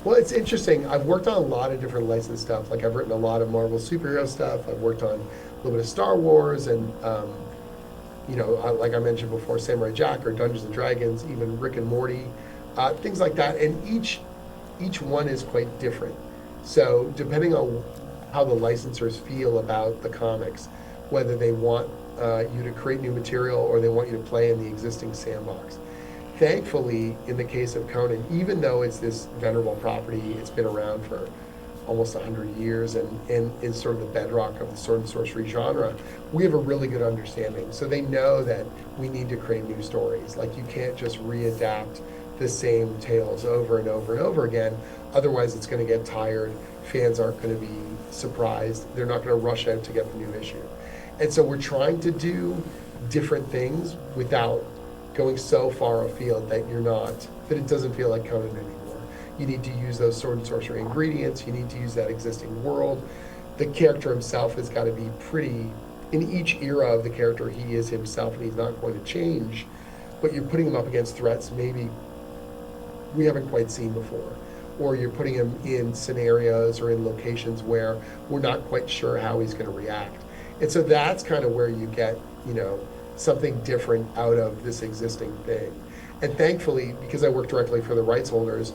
Speaker 1: Well, it's interesting. I've worked on a lot of different licensed stuff. Like I've written a lot of Marvel superhero stuff. I've worked on a little bit of Star Wars, and like I mentioned before, Samurai Jack or Dungeons and Dragons, even Rick and Morty, things like that. And each one is quite different. So depending on how the licensors feel about the comics, whether they want you to create new material or they want you to play in the existing sandbox. Thankfully, in the case of Conan, even though it's this venerable property, it's been around for almost 100 years and is sort of the bedrock of the sword and sorcery genre, we have a really good understanding. So they know that we need to create new stories. Like you can't just readapt the same tales over and over and over again. Otherwise, it's going to get tired. Fans aren't going to be surprised. They're not going to rush out to get the new issue. And so we're trying to do different things without going so far afield that it doesn't feel like Conan anymore. You need to use those sword and sorcery ingredients. You need to use that existing world. The character himself has got to be pretty, in each era of the character, he is himself and he's not going to change. But you're putting him up against threats maybe we haven't quite seen before. Or you're putting him in scenarios or in locations where we're not quite sure how he's going to react. And so that's kind of where you get, something different out of this existing thing. And thankfully, because I work directly for the rights holders,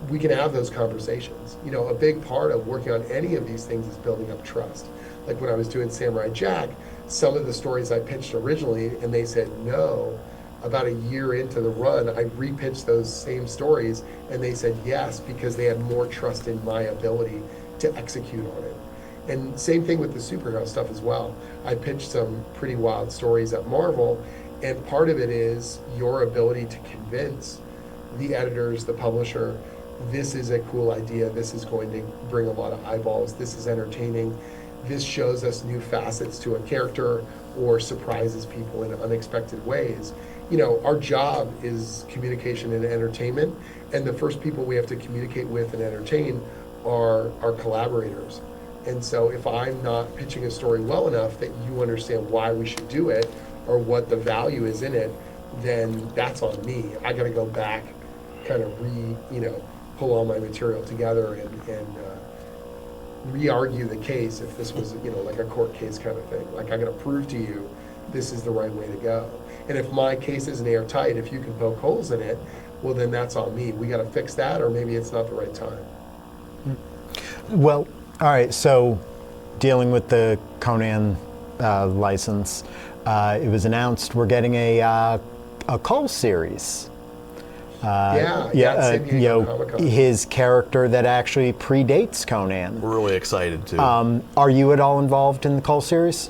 Speaker 1: we can have those conversations. A big part of working on any of these things is building up trust. Like when I was doing Samurai Jack, some of the stories I pitched originally, and they said no. About a year into the run, I repitched those same stories, and they said yes because they had more trust in my ability to execute on it. And same thing with the superhero stuff as well. I pitched some pretty wild stories at Marvel, and part of it is your ability to convince the editors, the publisher, this is a cool idea, this is going to bring a lot of eyeballs, this is entertaining, this shows us new facets to a character or surprises people in unexpected ways. Our job is communication and entertainment, and the first people we have to communicate with and entertain are our collaborators. And so if I'm not pitching a story well enough that you understand why we should do it or what the value is in it, then that's on me. I got to go back, kind of pull all my material together and re-argue the case if this was, like a court case kind of thing. Like I got to prove to you this is the right way to go. And if my case isn't airtight, if you can poke holes in it, well then that's on me. We got to fix that, or maybe it's not the right time.
Speaker 4: Well, all right, so dealing with the Conan license, it was announced we're getting a Cole series.
Speaker 1: San Diego Comic-Con.
Speaker 4: His character that actually predates Conan.
Speaker 3: We're really excited too.
Speaker 4: Are you at all involved in the Cole series?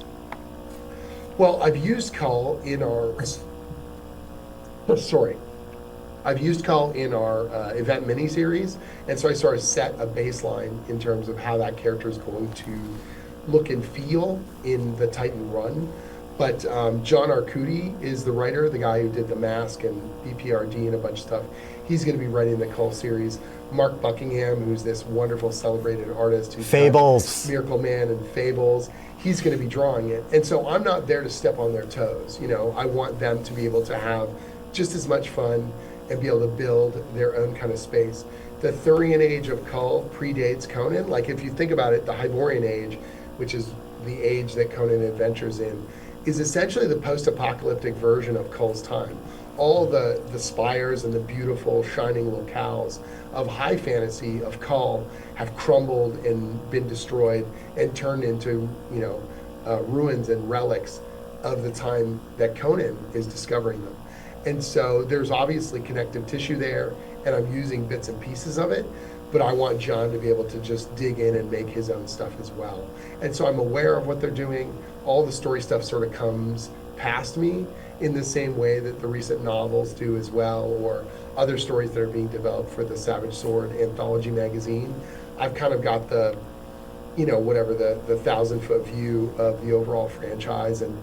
Speaker 1: Well, I've used Cull in our event miniseries, and so I sort of set a baseline in terms of how that character is going to look and feel in the Titan run. But John Arcudi is the writer, the guy who did The Mask and BPRD and a bunch of stuff. He's going to be writing the Cull series. Mark Buckingham, who's this wonderful celebrated artist who's
Speaker 4: Fables,
Speaker 1: Miracle Man and Fables, he's going to be drawing it. And so I'm not there to step on their toes. I want them to be able to have just as much fun and be able to build their own kind of space. The Thurian age of Cull predates Conan. Like if you think about it, the Hyborian age, which is the age that Conan adventures in, is essentially the post-apocalyptic version of Cull's time. all the spires and the beautiful shining locales of high fantasy of Kull have crumbled and been destroyed and turned into ruins and relics of the time that Conan is discovering them. And so there's obviously connective tissue there, and I'm using bits and pieces of it, but I want John to be able to just dig in and make his own stuff as well. And so I'm aware of what they're doing. All the story stuff sort of comes past me in the same way that the recent novels do as well, or other stories that are being developed for the Savage Sword anthology magazine. I've kind of got the, the 1,000-foot view of the overall franchise and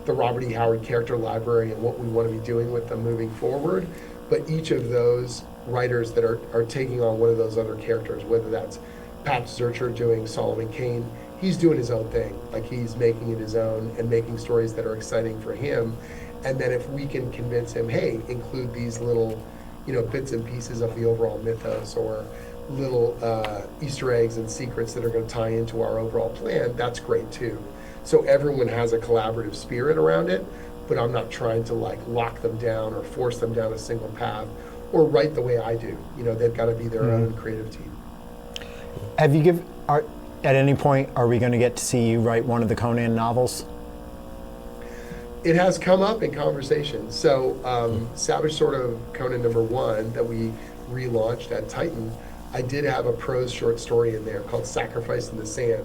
Speaker 1: the Robert E. Howard character library and what we want to be doing with them moving forward. But each of those writers that are taking on one of those other characters, whether that's Pat Zurcher doing Solomon Kane, he's doing his own thing. Like, he's making it his own and making stories that are exciting for him. And then if we can convince him, hey, include these little, bits and pieces of the overall mythos or little Easter eggs and secrets that are going to tie into our overall plan, that's great too. So everyone has a collaborative spirit around it, but I'm not trying to lock them down or force them down a single path or write the way I do. They've got to be their own creative team.
Speaker 4: Have you at any point, are we going to get to see you write one of the Conan novels?
Speaker 1: It has come up in conversation. So Savage Sword of Conan #1 that we relaunched at Titan, I did have a prose short story in there called Sacrifice in the Sand.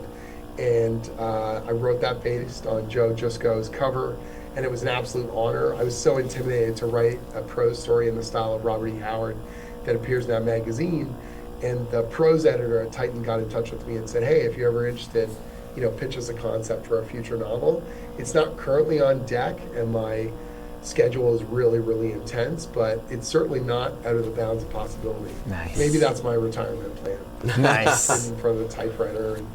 Speaker 1: And I wrote that based on Joe Jusko's cover, and it was an absolute honor. I was so intimidated to write a prose story in the style of Robert E. Howard that appears in that magazine. And the prose editor at Titan got in touch with me and said, hey, if you're ever interested, pitch us a concept for a future novel. It's not currently on deck, and my schedule is really, really intense, but it's certainly not out of the bounds of possibility.
Speaker 4: Nice.
Speaker 1: Maybe that's my retirement plan.
Speaker 4: Nice.
Speaker 1: Sitting in front of the typewriter and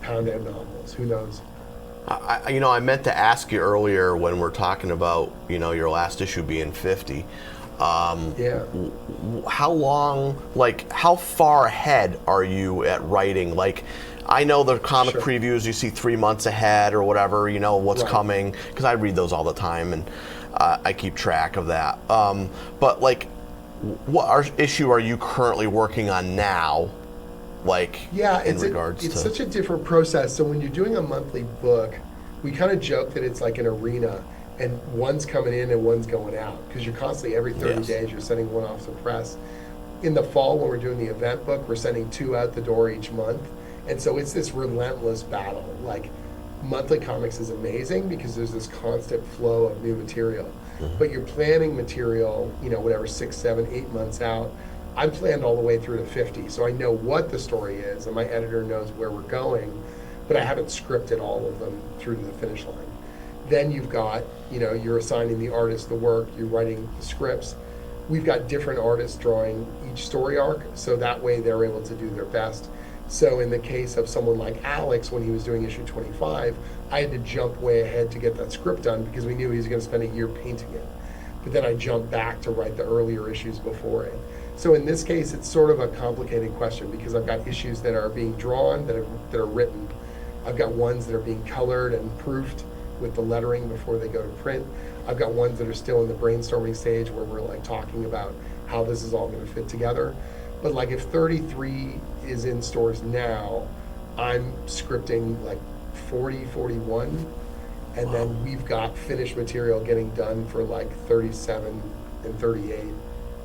Speaker 1: pound out novels. Who knows?
Speaker 3: I meant to ask you earlier when we're talking about, your last issue being 50.
Speaker 1: Yeah.
Speaker 3: How long, how far ahead are you at writing? I know the comic
Speaker 1: Sure.
Speaker 3: previews, you see 3 months ahead or whatever, what's
Speaker 1: Right.
Speaker 3: coming, because I read those all the time and I keep track of that. But what issue are you currently working on now?
Speaker 1: Yeah,
Speaker 3: in
Speaker 1: it's
Speaker 3: regards to
Speaker 1: such a different process. So when you're doing a monthly book, we kind of joke that it's like an arena, and one's coming in and one's going out, because you're constantly, every 30
Speaker 3: Yes.
Speaker 1: days, you're sending one off to press. In the fall, when we're doing the event book, we're sending 2 out the door each month. And so it's this relentless battle. Monthly comics is amazing because there's this constant flow of new material. But you're planning material, 6, 7, 8 months out. I'm planned all the way through to 50, so I know what the story is, and my editor knows where we're going, but I haven't scripted all of them through to the finish line. Then you've got, you're assigning the artist the work, you're writing the scripts. We've got different artists drawing each story arc, so that way they're able to do their best. So in the case of someone like Alex, when he was doing issue 25, I had to jump way ahead to get that script done because we knew he was going to spend a year painting it. But then I jumped back to write the earlier issues before it. So in this case, it's sort of a complicated question because I've got issues that are being drawn, that are written. I've got ones that are being colored and proofed with the lettering before they go to print. I've got ones that are still in the brainstorming stage where we're talking about how this is all going to fit together. But if 33 is in stores now, I'm scripting 40, 41, and then we've got finished material getting done for 37 and 38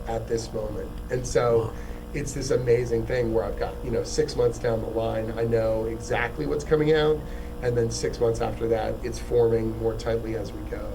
Speaker 1: at this moment. And so it's this amazing thing where I've got, 6 months down the line, I know exactly what's coming out, and then 6 months after that, it's forming more tightly as we go.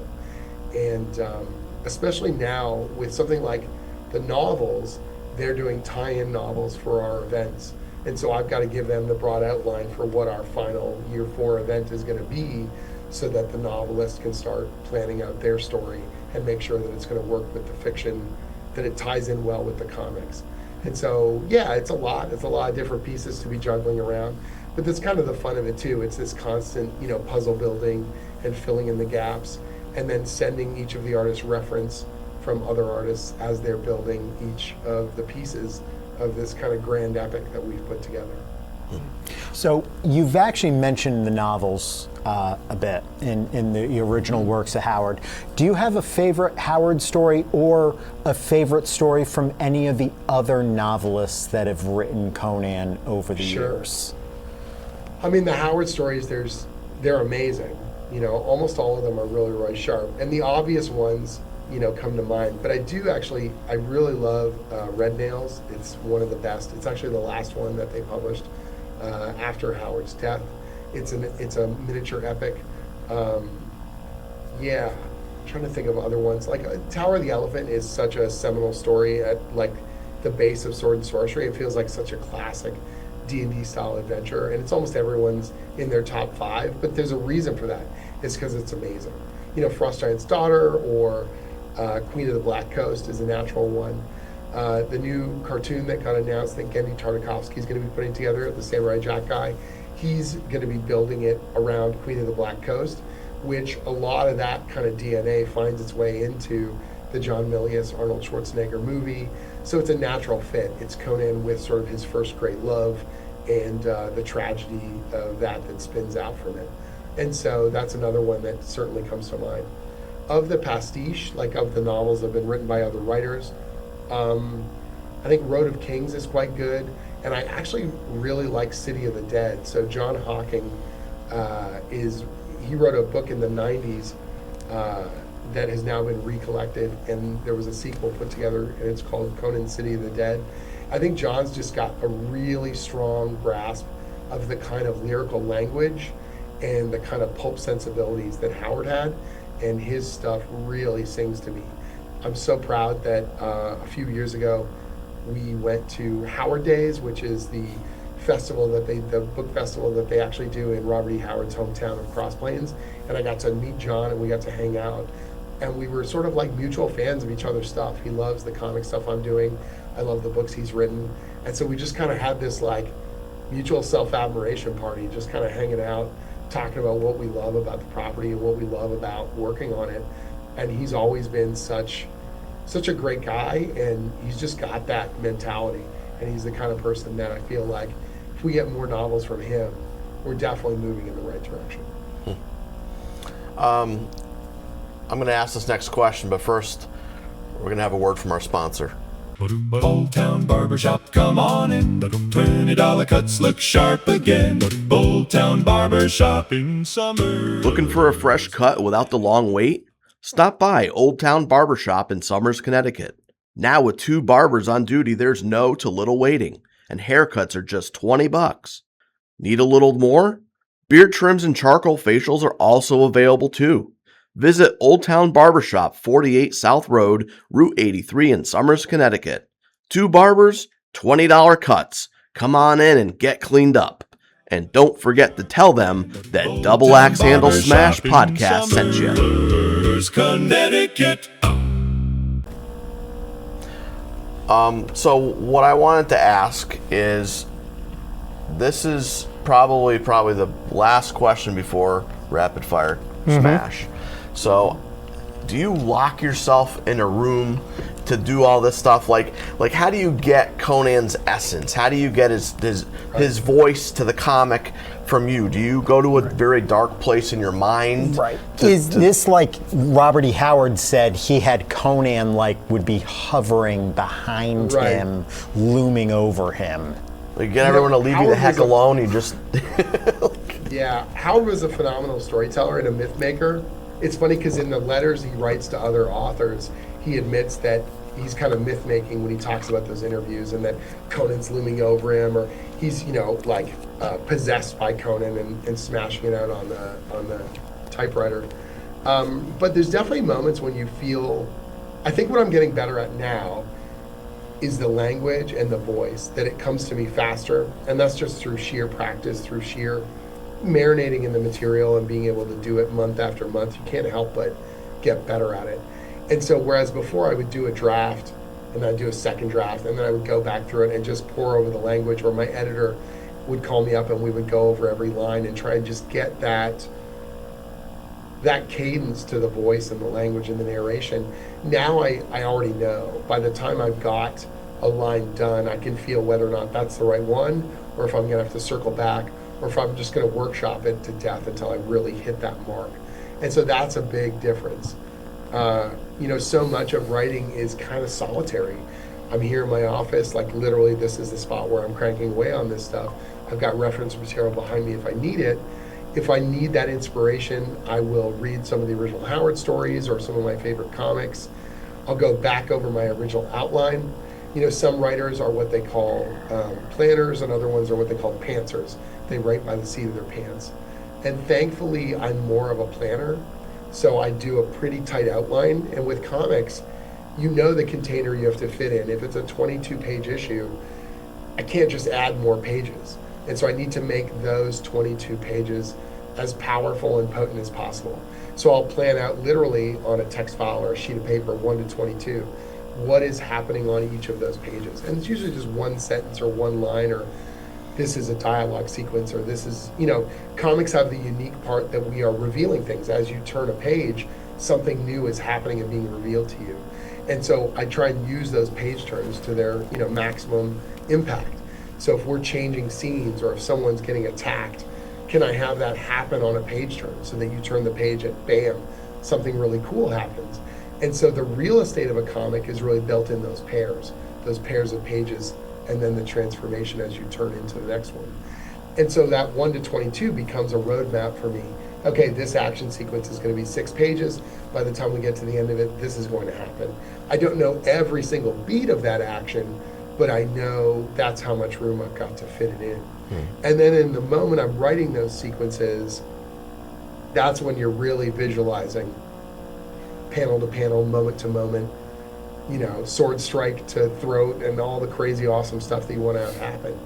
Speaker 1: And especially now with something like the novels, they're doing tie-in novels for our events. And so I've got to give them the broad outline for what our final year 4 event is going to be so that the novelist can start planning out their story and make sure that it's going to work with the fiction, that it ties in well with the comics. And so, yeah, it's a lot of different pieces to be juggling around, but that's kind of the fun of it too. It's this constant, puzzle building and filling in the gaps, and then sending each of the artists reference from other artists as they're building each of the pieces of this kind of grand epic that we've put together.
Speaker 4: So you've actually mentioned the novels a bit in the original works of Howard. Do you have a favorite Howard story or a favorite story from any of the other novelists that have written Conan over the years?
Speaker 1: I mean, the Howard stories, they're amazing. You know, almost all of them are really, really sharp. And the obvious ones, you know, come to mind. But I really love Red Nails. It's one of the best. It's actually the last one that they published after Howard's death. It's a miniature epic. Yeah, I'm trying to think of other ones. Like Tower of the Elephant is such a seminal story at like the base of Sword and Sorcery. It feels like such a classic D&D style adventure, and it's almost everyone's in their top 5. But there's a reason for that. It's because it's amazing. You know, Frost Giant's Daughter or Queen of the Black Coast is a natural one. The new cartoon that got announced that Gendy Tartakovsky is going to be putting together, the Samurai Jack guy, he's going to be building it around Queen of the Black Coast, which a lot of that kind of DNA finds its way into the John Milius, Arnold Schwarzenegger movie. So it's a natural fit. It's Conan with sort of his first great love and the tragedy of that spins out from it. And so that's another one that certainly comes to mind. Of the pastiche, like of the novels that have been written by other writers, I think Road of Kings is quite good, and I actually really like City of the Dead. So John Hocking he wrote a book in the 90s that has now been recollected, and there was a sequel put together, and it's called Conan City of the Dead. I think John's just got a really strong grasp of the kind of lyrical language and the kind of pulp sensibilities that Howard had, and his stuff really sings to me. I'm so proud that a few years ago we went to Howard Days, which is the book festival that they actually do in Robert E. Howard's hometown of Cross Plains, and I got to meet John and we got to hang out, and we were sort of like mutual fans of each other's stuff. He loves the comic stuff I'm doing, I love the books he's written, and so we just kind of had this like mutual self-admiration party, just kind of hanging out, talking about what we love about the property and what we love about working on it. And he's always been such a great guy, and he's just got that mentality, and he's the kind of person that I feel like if we get more novels from him, we're definitely moving in the right direction.
Speaker 3: I'm going to ask this next question, but first we're going to have a word from our sponsor.
Speaker 2: Old Town Barbershop, come on in. $20 cuts look sharp again. Old Town Barbershop in summer.
Speaker 3: Looking for a fresh cut without the long wait? Stop by Old Town Barbershop in Somers, Connecticut. Now with 2 barbers on duty, there's no to little waiting, and haircuts are just $20. Need a little more? Beard trims and charcoal facials are also available too. Visit Old Town Barbershop, 48 South Road, Route 83 in Somers, Connecticut. 2 barbers, $20 cuts. Come on in and get cleaned up. And don't forget to tell them that Double Axe Handle Smash Podcast sent you.
Speaker 2: Connecticut.
Speaker 3: So what I wanted to ask is, this is probably the last question before Rapid Fire Smash. So, do you lock yourself in a room to do all this stuff? Like how do you get Conan's essence? How do you get his voice to the comic from you? Do you go to a very dark place in your mind?
Speaker 4: Right. Is this like Robert E. Howard said, he had Conan would be hovering behind him, looming over him?
Speaker 3: Like get everyone to leave you the heck alone. You just
Speaker 1: Yeah, Howard was a phenomenal storyteller and a myth maker. It's funny because in the letters he writes to other authors, he admits that he's kind of myth making when he talks about those interviews, and that Conan's looming over him, or he's possessed by Conan and smashing it out on the typewriter. But there's definitely moments when you feel. I think what I'm getting better at now is the language and the voice, that it comes to me faster, and that's just through sheer practice, through sheer marinating in the material and being able to do it month after month. You can't help but get better at it. And so whereas before I would do a draft and I'd do a second draft and then I would go back through it and just pour over the language, or my editor would call me up and we would go over every line and try and just get that cadence to the voice and the language and the narration. Now I already know. By the time I've got a line done, I can feel whether or not that's the right one, or if I'm going to have to circle back, or if I'm just going to workshop it to death until I really hit that mark. And so that's a big difference. So much of writing is kind of solitary. I'm here in my office, like literally this is the spot where I'm cranking away on this stuff. I've got reference material behind me if I need it. If I need that inspiration, I will read some of the original Howard stories or some of my favorite comics. I'll go back over my original outline. Some writers are what they call planners, and other ones are what they call pantsers. They write by the seat of their pants. And thankfully, I'm more of a planner, so I do a pretty tight outline. And with comics, the container you have to fit in. If it's a 22-page issue, I can't just add more pages. And so I need to make those 22 pages as powerful and potent as possible. So I'll plan out literally on a text file or a sheet of paper, 1 to 22, what is happening on each of those pages. And it's usually just one sentence or one line, or this is a dialogue sequence, or this is, comics have the unique part that we are revealing things. As you turn a page, something new is happening and being revealed to you. And so I try and use those page turns to their, maximum impact. So if we're changing scenes, or if someone's getting attacked, can I have that happen on a page turn so that you turn the page and bam, something really cool happens. And so the real estate of a comic is really built in those pairs of pages, and then the transformation as you turn into the next one. And so that 1 to 22 becomes a roadmap for me. Okay, this action sequence is going to be 6 pages. By the time we get to the end of it, this is going to happen. I don't know every single beat of that action, but I know that's how much room I've got to fit it in. And then in the moment I'm writing those sequences, that's when you're really visualizing panel to panel, moment to moment, sword strike to throat, and all the crazy awesome stuff that you want to have happen.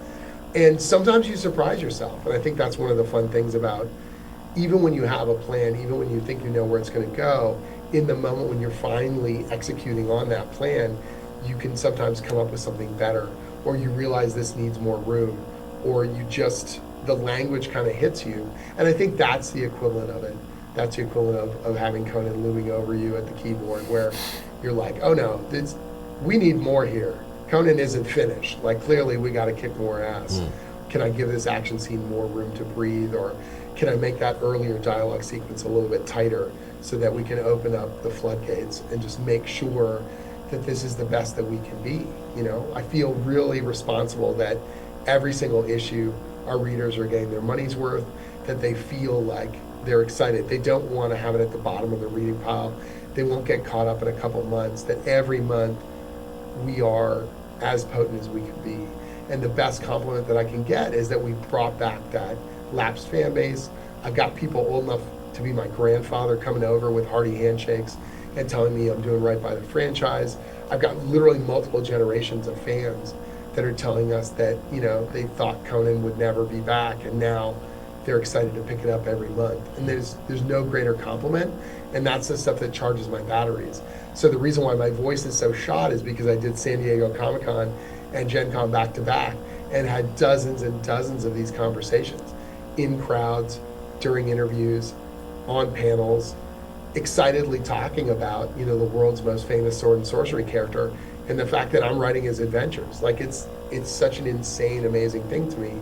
Speaker 1: And sometimes you surprise yourself, and I think that's one of the fun things about, even when you have a plan, even when you think you know where it's going to go, in the moment when you're finally executing on that plan, you can sometimes come up with something better, or you realize this needs more room, or the language kind of hits you. And I think that's the equivalent of it. That's the equivalent of having Conan looming over you at the keyboard, where you're like, oh no, we need more here. Conan isn't finished. Like, clearly we got to kick more ass. Can I give this action scene more room to breathe, or can I make that earlier dialogue sequence a little bit tighter so that we can open up the floodgates and just make sure that this is the best that we can be. I feel really responsible that every single issue our readers are getting their money's worth, that they feel like they're excited. They don't want to have it at the bottom of the reading pile. They won't get caught up in a couple months, that every month we are as potent as we can be. And the best compliment that I can get is that we brought back that lapsed fan base. I've got people old enough to be my grandfather coming over with hearty handshakes and telling me I'm doing right by the franchise. I've got literally multiple generations of fans that are telling us that, they thought Conan would never be back, and now they're excited to pick it up every month. And there's no greater compliment, and that's the stuff that charges my batteries. So the reason why my voice is so shot is because I did San Diego Comic-Con and Gen Con back to back, and had dozens and dozens of these conversations in crowds, during interviews, on panels, excitedly talking about, the world's most famous sword and sorcery character, and the fact that I'm writing his adventures. Like, it's such an insane, amazing thing to me.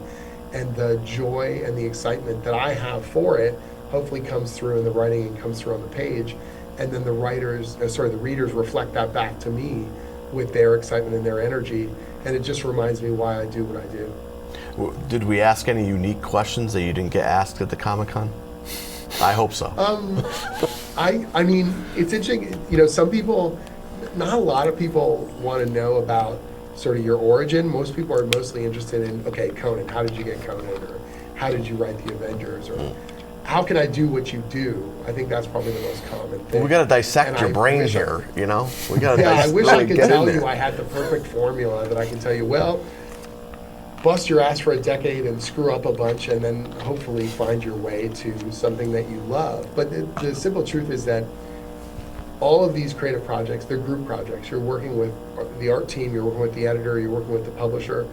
Speaker 1: And the joy and the excitement that I have for it hopefully comes through in the writing and comes through on the page. And then the readers reflect that back to me with their excitement and their energy. And it just reminds me why I do what I do.
Speaker 3: Did we ask any unique questions that you didn't get asked at the Comic-Con? I hope so.
Speaker 1: I mean, it's interesting. Some people, not a lot of people want to know about sort of your origin. Most people are mostly interested in, okay, Conan, how did you get Conan? Or how did you write the Avengers? Or how can I do what you do? I think that's probably the most common thing.
Speaker 3: Well, we got to dissect your brain here, We got to
Speaker 1: I wish I could tell you I had the perfect formula that I can tell you, well, bust your ass for a decade and screw up a bunch, and then hopefully find your way to something that you love. But the simple truth is that all of these creative projects, they're group projects. You're working with the art team, you're working with the editor, you're working with the publisher,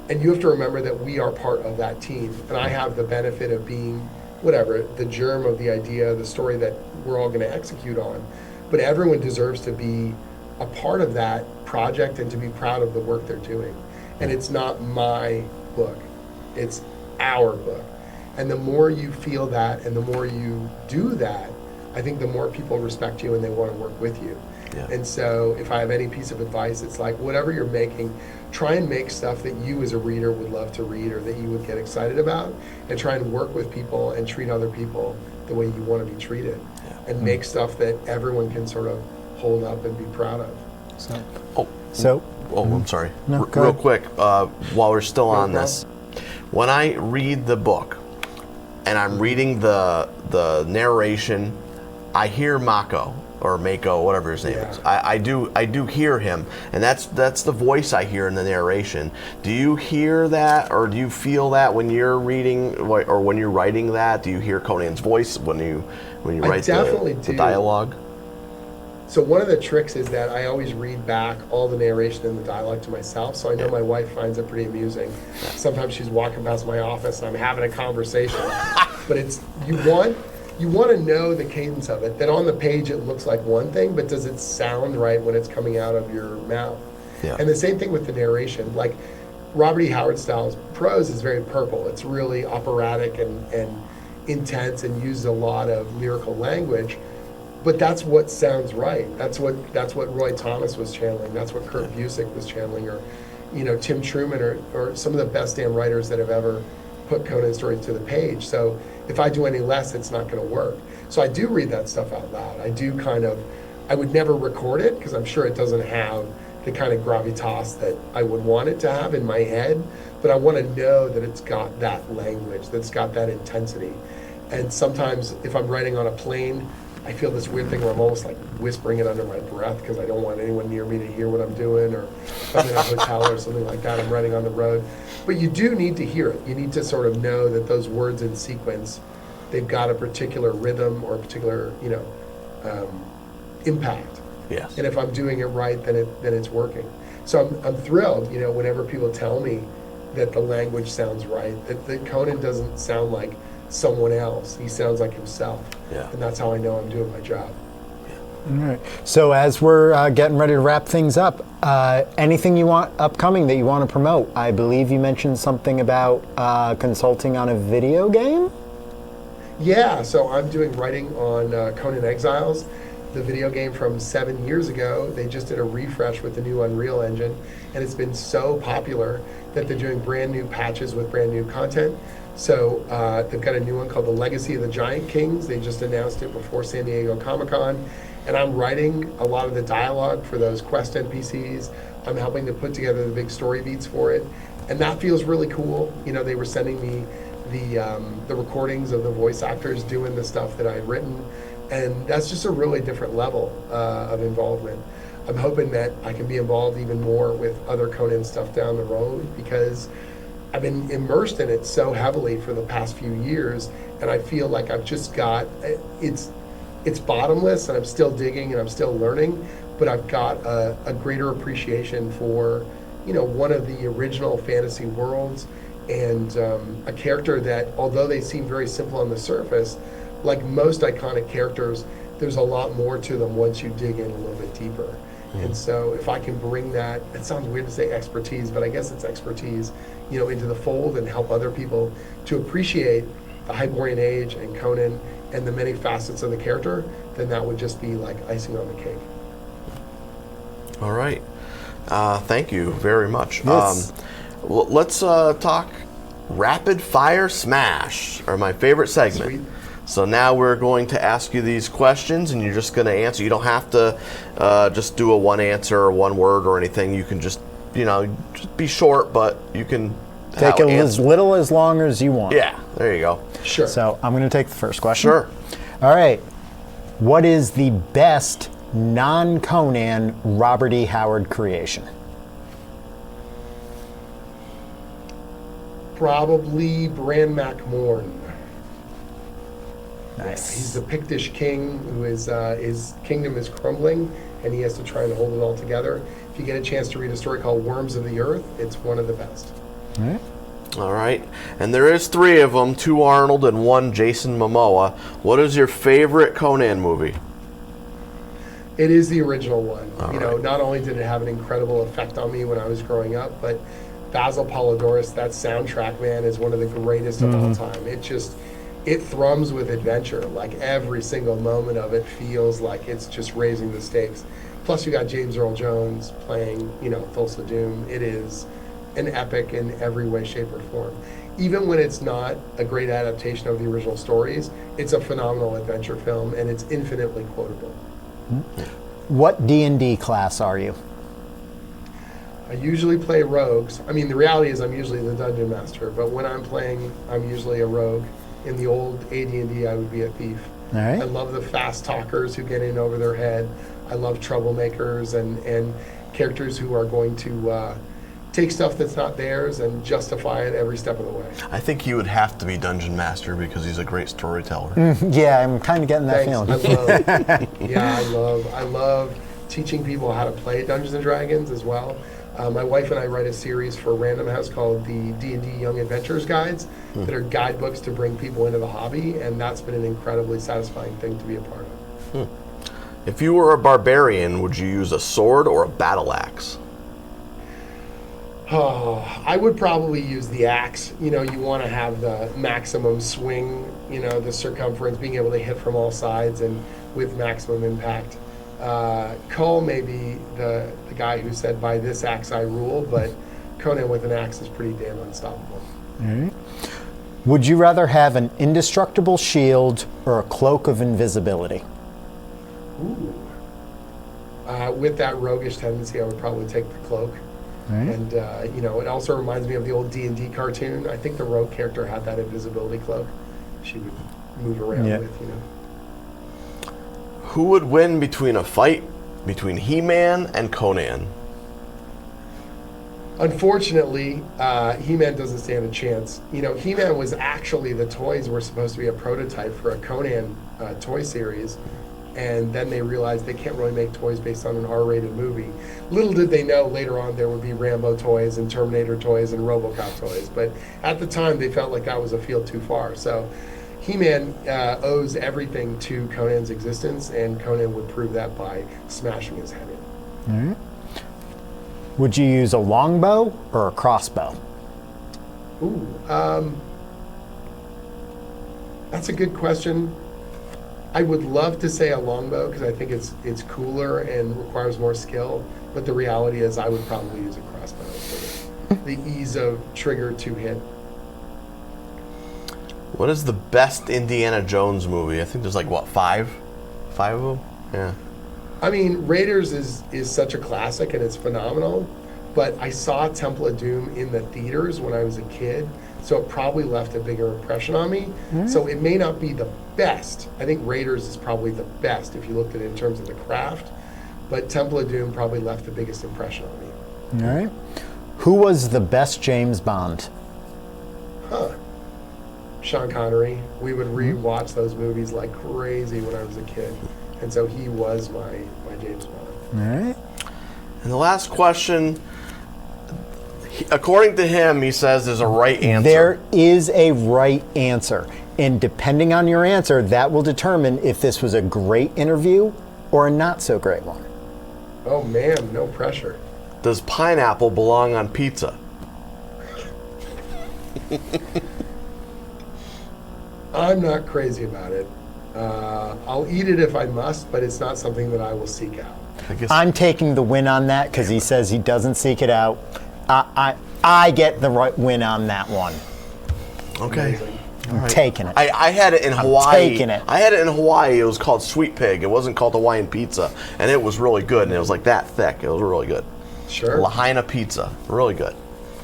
Speaker 1: and you have to remember that we are part of that team. And I have the benefit of being, the germ of the idea, the story that we're all going to execute on. But everyone deserves to be a part of that project and to be proud of the work they're doing. And it's not my book, it's our book. And the more you feel that and the more you do that, I think the more people respect you and they want to work with you.
Speaker 3: Yeah.
Speaker 1: And so if I have any piece of advice, it's like whatever you're making, try and make stuff that you as a reader would love to read or that you would get excited about, and try and work with people and treat other people the way you want to be treated. And make stuff that everyone can sort of hold up and be proud of.
Speaker 3: I'm sorry.
Speaker 4: No, go
Speaker 3: Real
Speaker 4: ahead.
Speaker 3: quick, while we're still on
Speaker 1: problem.
Speaker 3: this, when I read the book and I'm reading the narration, I hear Mako or Mako, whatever his name is. I do hear him, and that's the voice I hear in the narration. Do you hear that, or do you feel that when you're reading or when you're writing that? Do you hear Conan's voice when you write
Speaker 1: definitely
Speaker 3: the
Speaker 1: do.
Speaker 3: dialogue?
Speaker 1: So one of the tricks is that I always read back all the narration and the dialogue to myself, so I know my wife finds it pretty amusing. Sometimes she's walking past my office and I'm having a conversation, but it's you want to know the cadence of it. That on the page it looks like one thing, but does it sound right when it's coming out of your mouth?
Speaker 3: Yeah.
Speaker 1: And the same thing with the narration. Like Robert E. Howard style's prose is very purple. It's really operatic and intense and uses a lot of lyrical language. But that's what sounds right. That's what Roy Thomas was channeling. That's what Kurt Busiek was channeling, or Tim Truman, or some of the best damn writers that have ever put Conan stories to the page. So if I do any less, it's not going to work. So I do read that stuff out loud. I would never record it because I'm sure it doesn't have the kind of gravitas that I would want it to have in my head. But I want to know that it's got that language, that's got that intensity. And sometimes if I'm writing on a plane, I feel this weird thing where I'm almost like whispering it under my breath because I don't want anyone near me to hear what I'm doing, or if I'm in a hotel or something like that, I'm writing on the road. But you do need to hear it. You need to sort of know that those words in sequence, they've got a particular rhythm or a particular, impact.
Speaker 3: Yes.
Speaker 1: And if I'm doing it right, then it's working. So I'm thrilled, whenever people tell me that the language sounds right, that Conan doesn't sound like someone else. He sounds like himself.
Speaker 3: Yeah.
Speaker 1: And that's how I know I'm doing my job.
Speaker 4: All right. So as we're getting ready to wrap things up, anything you want upcoming that you want to promote? I believe you mentioned something about consulting on a video game?
Speaker 1: Yeah, so I'm doing writing on Conan Exiles, the video game from 7 years ago. They just did a refresh with the new Unreal Engine, and it's been so popular that they're doing brand new patches with brand new content. So they've got a new one called The Legacy of the Giant Kings. They just announced it before San Diego Comic-Con. And I'm writing a lot of the dialogue for those Quest NPCs. I'm helping to put together the big story beats for it. And that feels really cool. They were sending me the recordings of the voice actors doing the stuff that I'd written. And that's just a really different level of involvement. I'm hoping that I can be involved even more with other Conan stuff down the road, because I've been immersed in it so heavily for the past few years, and I feel like I've just got, it's bottomless, and I'm still digging and I'm still learning, but I've got a greater appreciation for, one of the original fantasy worlds, and a character that, although they seem very simple on the surface, like most iconic characters, there's a lot more to them once you dig in a little bit deeper. And so if I can bring that, it sounds weird to say expertise, but I guess it's expertise, into the fold and help other people to appreciate the Hyborian Age and Conan and the many facets of the character, then that would just be like icing on the cake.
Speaker 3: All right. Thank you very much.
Speaker 4: Yes.
Speaker 3: Let's talk Rapid Fire Smash, or my favorite segment.
Speaker 1: Sweet.
Speaker 3: So now we're going to ask you these questions, and you're just going to answer. You don't have to just do a one answer or one word or anything. You can just, just be short, but you can
Speaker 4: Take it as little as long as you want.
Speaker 3: Yeah, there you go.
Speaker 1: Sure.
Speaker 4: So I'm going to take the first question.
Speaker 3: Sure.
Speaker 4: All right. What is the best non-Conan Robert E. Howard creation?
Speaker 1: Probably Bran MacMorn.
Speaker 4: Nice.
Speaker 1: He's the Pictish king who his kingdom is crumbling, and he has to try and hold it all together. If you get a chance to read a story called Worms of the Earth, it's one of the best.
Speaker 4: All right.
Speaker 3: All right. And there is 3 of them, 2 Arnold and 1 Jason Momoa. What is your favorite Conan movie?
Speaker 1: It is the original one.
Speaker 3: All
Speaker 1: You know,
Speaker 3: right.
Speaker 1: not only did it have an incredible effect on me when I was growing up, but Basil Polidorus, that soundtrack, man, is one of the greatest of all time. It thrums with adventure. Like every single moment of it feels like it's just raising the stakes. Plus, you got James Earl Jones playing, you know, Thulsa Doom. It is an epic in every way, shape, or form. Even when it's not a great adaptation of the original stories, it's a phenomenal adventure film, and it's infinitely quotable.
Speaker 4: What D&D class are you?
Speaker 1: I usually play rogues. I mean, the reality is I'm usually the dungeon master, but when I'm playing, I'm usually a rogue. In the old AD&D, I would be a thief.
Speaker 4: All right.
Speaker 1: I love the fast talkers who get in over their head. I love troublemakers and characters who are going to take stuff that's not theirs and justify it every step of the way.
Speaker 3: I think he would have to be Dungeon Master because he's a great storyteller.
Speaker 4: Yeah, I'm kind of getting that
Speaker 1: Thanks.
Speaker 4: feeling.
Speaker 1: I love teaching people how to play Dungeons and Dragons as well. My wife and I write a series for Random House called the D&D Young Adventurers Guides that are guidebooks to bring people into the hobby, and that's been an incredibly satisfying thing to be a part of.
Speaker 3: If you were a barbarian, would you use a sword or a battle axe?
Speaker 1: Oh, I would probably use the axe. You know, you want to have the maximum swing, you know, the circumference, being able to hit from all sides and with maximum impact. Cole may be the guy who said, by this axe I rule, but Conan with an axe is pretty damn unstoppable.
Speaker 4: Would you rather have an indestructible shield or a cloak of invisibility?
Speaker 1: Ooh. With that roguish tendency, I would probably take the cloak.
Speaker 4: Right.
Speaker 1: And, you know, it also reminds me of the old D&D cartoon. I think the rogue character had that invisibility cloak she would move around
Speaker 4: Yeah.
Speaker 1: with, you know.
Speaker 3: Who would win between a fight between He-Man and Conan?
Speaker 1: Unfortunately, He-Man doesn't stand a chance. You know, He-Man was actually, the toys were supposed to be a prototype for a Conan toy series, and then they realized they can't really make toys based on an R-rated movie. Little did they know later on there would be Rambo toys and Terminator toys and RoboCop toys, but at the time they felt like that was a field too far. So He-Man owes everything to Conan's existence, and Conan would prove that by smashing his head in.
Speaker 4: All right. Would you use a longbow or a crossbow?
Speaker 1: Ooh, that's a good question. I would love to say a longbow because I think it's cooler and requires more skill, but the reality is I would probably use a crossbow for the ease of trigger to hit.
Speaker 3: What is the best Indiana Jones movie? I think there's like, what, five? Five of them? Yeah.
Speaker 1: I mean, Raiders is such a classic and it's phenomenal, but I saw Temple of Doom in the theaters when I was a kid, so it probably left a bigger impression on me. So it may not be the best. I think Raiders is probably the best if you looked at it in terms of the craft, but Temple of Doom probably left the biggest impression on me.
Speaker 4: All right. Who was the best James Bond?
Speaker 1: Sean Connery. We would re-watch those movies like crazy when I was a kid, and so he was my James Bond.
Speaker 4: All right.
Speaker 3: And the last question, according to him, he says there's a right answer.
Speaker 4: There is a right answer. And depending on your answer, that will determine if this was a great interview or a not so great one.
Speaker 1: Oh man, no pressure.
Speaker 3: Does pineapple belong on pizza?
Speaker 1: I'm not crazy about it. I'll eat it if I must, but it's not something that I will seek out.
Speaker 3: I guess
Speaker 4: I'm taking the win on that because he says he doesn't seek it out. I get the right win on that one.
Speaker 3: okay.
Speaker 1: Amazing.
Speaker 4: I'm taking it.
Speaker 3: I had it in Hawaii.
Speaker 4: taking it.
Speaker 3: I had it in Hawaii. It was called Sweet Pig. It wasn't called Hawaiian pizza, and it was really good. And it was like that thick. It was really good.
Speaker 1: Sure.
Speaker 3: Lahaina pizza, really good.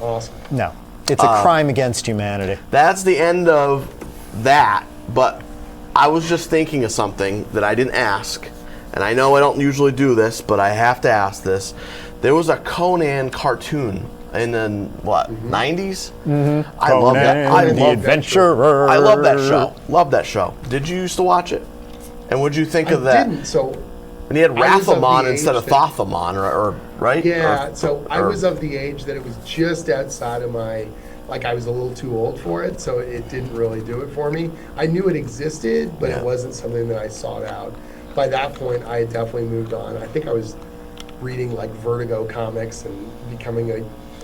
Speaker 1: Awesome.
Speaker 4: No. It's a crime against humanity.
Speaker 3: That's the end of that. But I was just thinking of something that I didn't ask, and I know I don't usually do this, but I have to ask this. There was a Conan cartoon in the 90s. Mm-hmm. I love that. I
Speaker 4: Conan the
Speaker 3: love
Speaker 4: Adventurer.
Speaker 3: I love that show. Love that show. Did you used to watch it? And what'd you think of
Speaker 1: I
Speaker 3: that?
Speaker 1: didn't, so
Speaker 3: And he had
Speaker 1: I was of
Speaker 3: Rathamon
Speaker 1: the
Speaker 3: instead
Speaker 1: age
Speaker 3: of
Speaker 1: that-
Speaker 3: Thothamon, or right?
Speaker 1: yeah,
Speaker 3: Or-
Speaker 1: so I
Speaker 3: or-
Speaker 1: was of the age that it was just outside of my, like I was a little too old for it, so it didn't really do it for me. I knew it existed, but
Speaker 3: Yeah.
Speaker 1: it wasn't something that I sought out. by that point, I had definitely moved on. I think I was reading like Vertigo comics and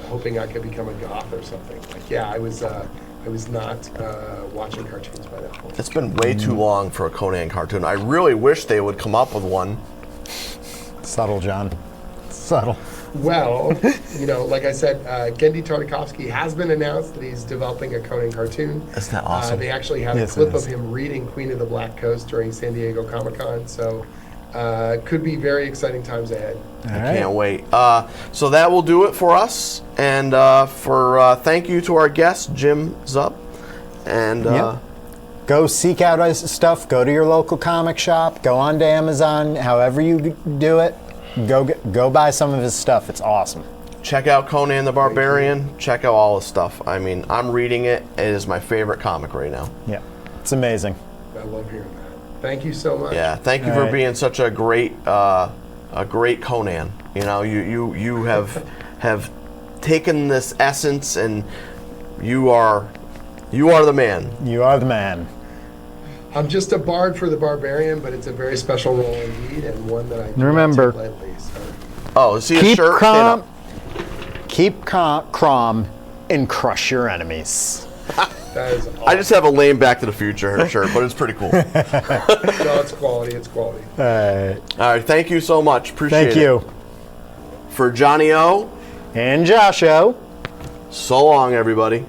Speaker 1: hoping I could become a goth or something. Like, yeah, I was not watching cartoons by that point.
Speaker 3: It's been way too long for a Conan cartoon. I really wish they would come up with one.
Speaker 4: Subtle, John. Subtle.
Speaker 1: Well, like I said, Gendy Tartakovsky has been announced that he's developing a Conan cartoon.
Speaker 3: Isn't that awesome?
Speaker 1: They actually had
Speaker 4: Yes,
Speaker 1: a clip
Speaker 4: it
Speaker 1: of
Speaker 4: is.
Speaker 1: him reading Queen of the Black Coast during San Diego Comic-Con, so could be very exciting times ahead.
Speaker 4: All
Speaker 3: I
Speaker 4: right.
Speaker 3: can't wait. So that will do it for us. And thank you to our guest, Jim Zub. And
Speaker 4: Yep. Go seek out his stuff. Go to your local comic shop. Go on to Amazon. However you do it, go buy some of his stuff. It's awesome.
Speaker 3: check out Conan the Barbarian. Check out all his stuff. I mean, I'm reading it. It is my favorite comic right now.
Speaker 4: Yeah, it's amazing.
Speaker 1: I love hearing that. Thank you so much.
Speaker 3: Yeah, thank you
Speaker 4: All
Speaker 3: for
Speaker 4: right.
Speaker 3: being such a great Conan. You know, you have taken this essence, and you are the man.
Speaker 4: You are the man.
Speaker 1: I'm just a bard for the Barbarian, but it's a very special role indeed, and one that I do
Speaker 4: Remember-
Speaker 1: not take lightly. So.
Speaker 3: Oh, see a
Speaker 4: Keep
Speaker 3: shirt?
Speaker 4: calm. Keep calm and crush your enemies.
Speaker 1: That is awesome.
Speaker 3: I just have a lame Back to the Future shirt, but it's pretty cool.
Speaker 1: No, it's quality. It's quality.
Speaker 4: All right.
Speaker 3: All right, thank you so much. Appreciate it.
Speaker 4: Thank you.
Speaker 3: For Johnny O,
Speaker 4: And Josho.
Speaker 3: so long, everybody.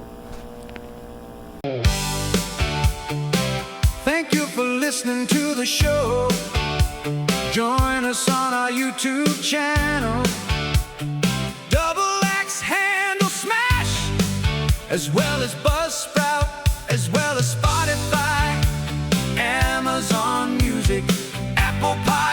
Speaker 2: Thank you for listening to the show. Join us on our YouTube channel. Double X handle smash, as well as Buzzsprout, as well as Spotify, Amazon Music, Apple Podcast.